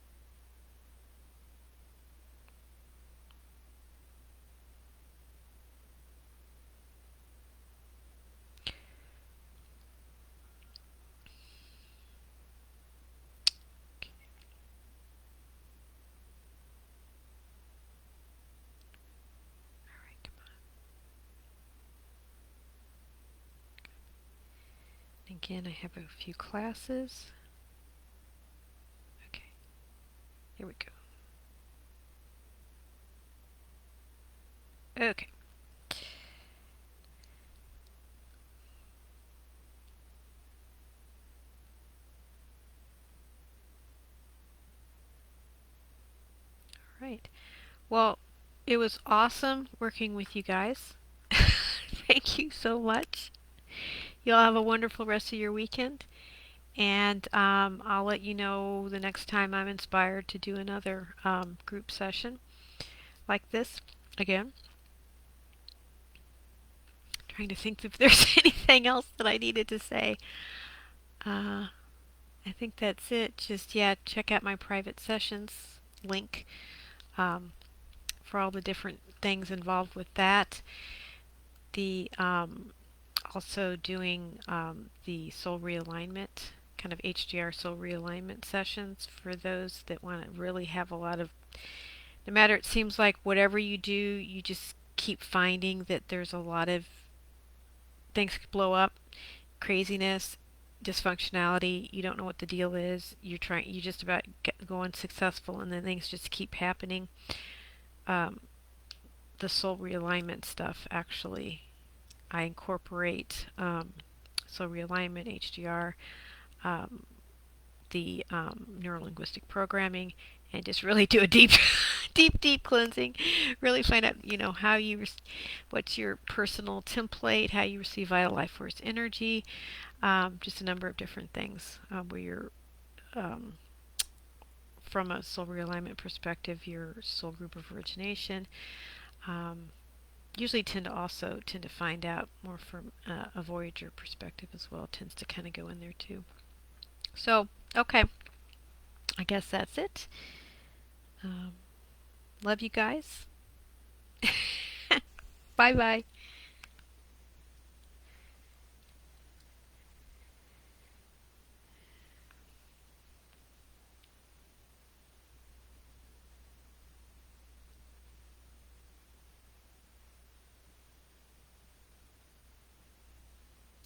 Okay. All right, come on. Again, I have a few classes. Okay, here we go. Okay. All right. Well, it was awesome working with you guys. Thank you so much. You'll have a wonderful rest of your weekend. And I'll let you know the next time I'm inspired to do another group session like this again. Trying to think if there's anything else that I needed to say. I think that's it. Just, yeah, check out my private sessions link um, for all the different things involved with that. The also doing the soul realignment, kind of HJR soul realignment sessions for those that want to really have a lot of, no matter, it seems like whatever you do, you just keep finding that there's a lot of things could blow up, craziness, dysfunctionality. You don't know what the deal is. You just about going successful, and then things just keep happening. Um, the soul realignment stuff, actually, I incorporate soul realignment, HDR, um, the neuro-linguistic programming, and just really do a deep, deep cleansing. Really find out, how what's your personal template, how you receive vital life force energy, just a number of different things where you're, um, from a soul realignment perspective, your soul group of origination. Um, Usually tend to find out more from a Voyager perspective as well. Tends to kind of go in there too. So, okay, I guess that's it. Um, Love you guys. Bye bye.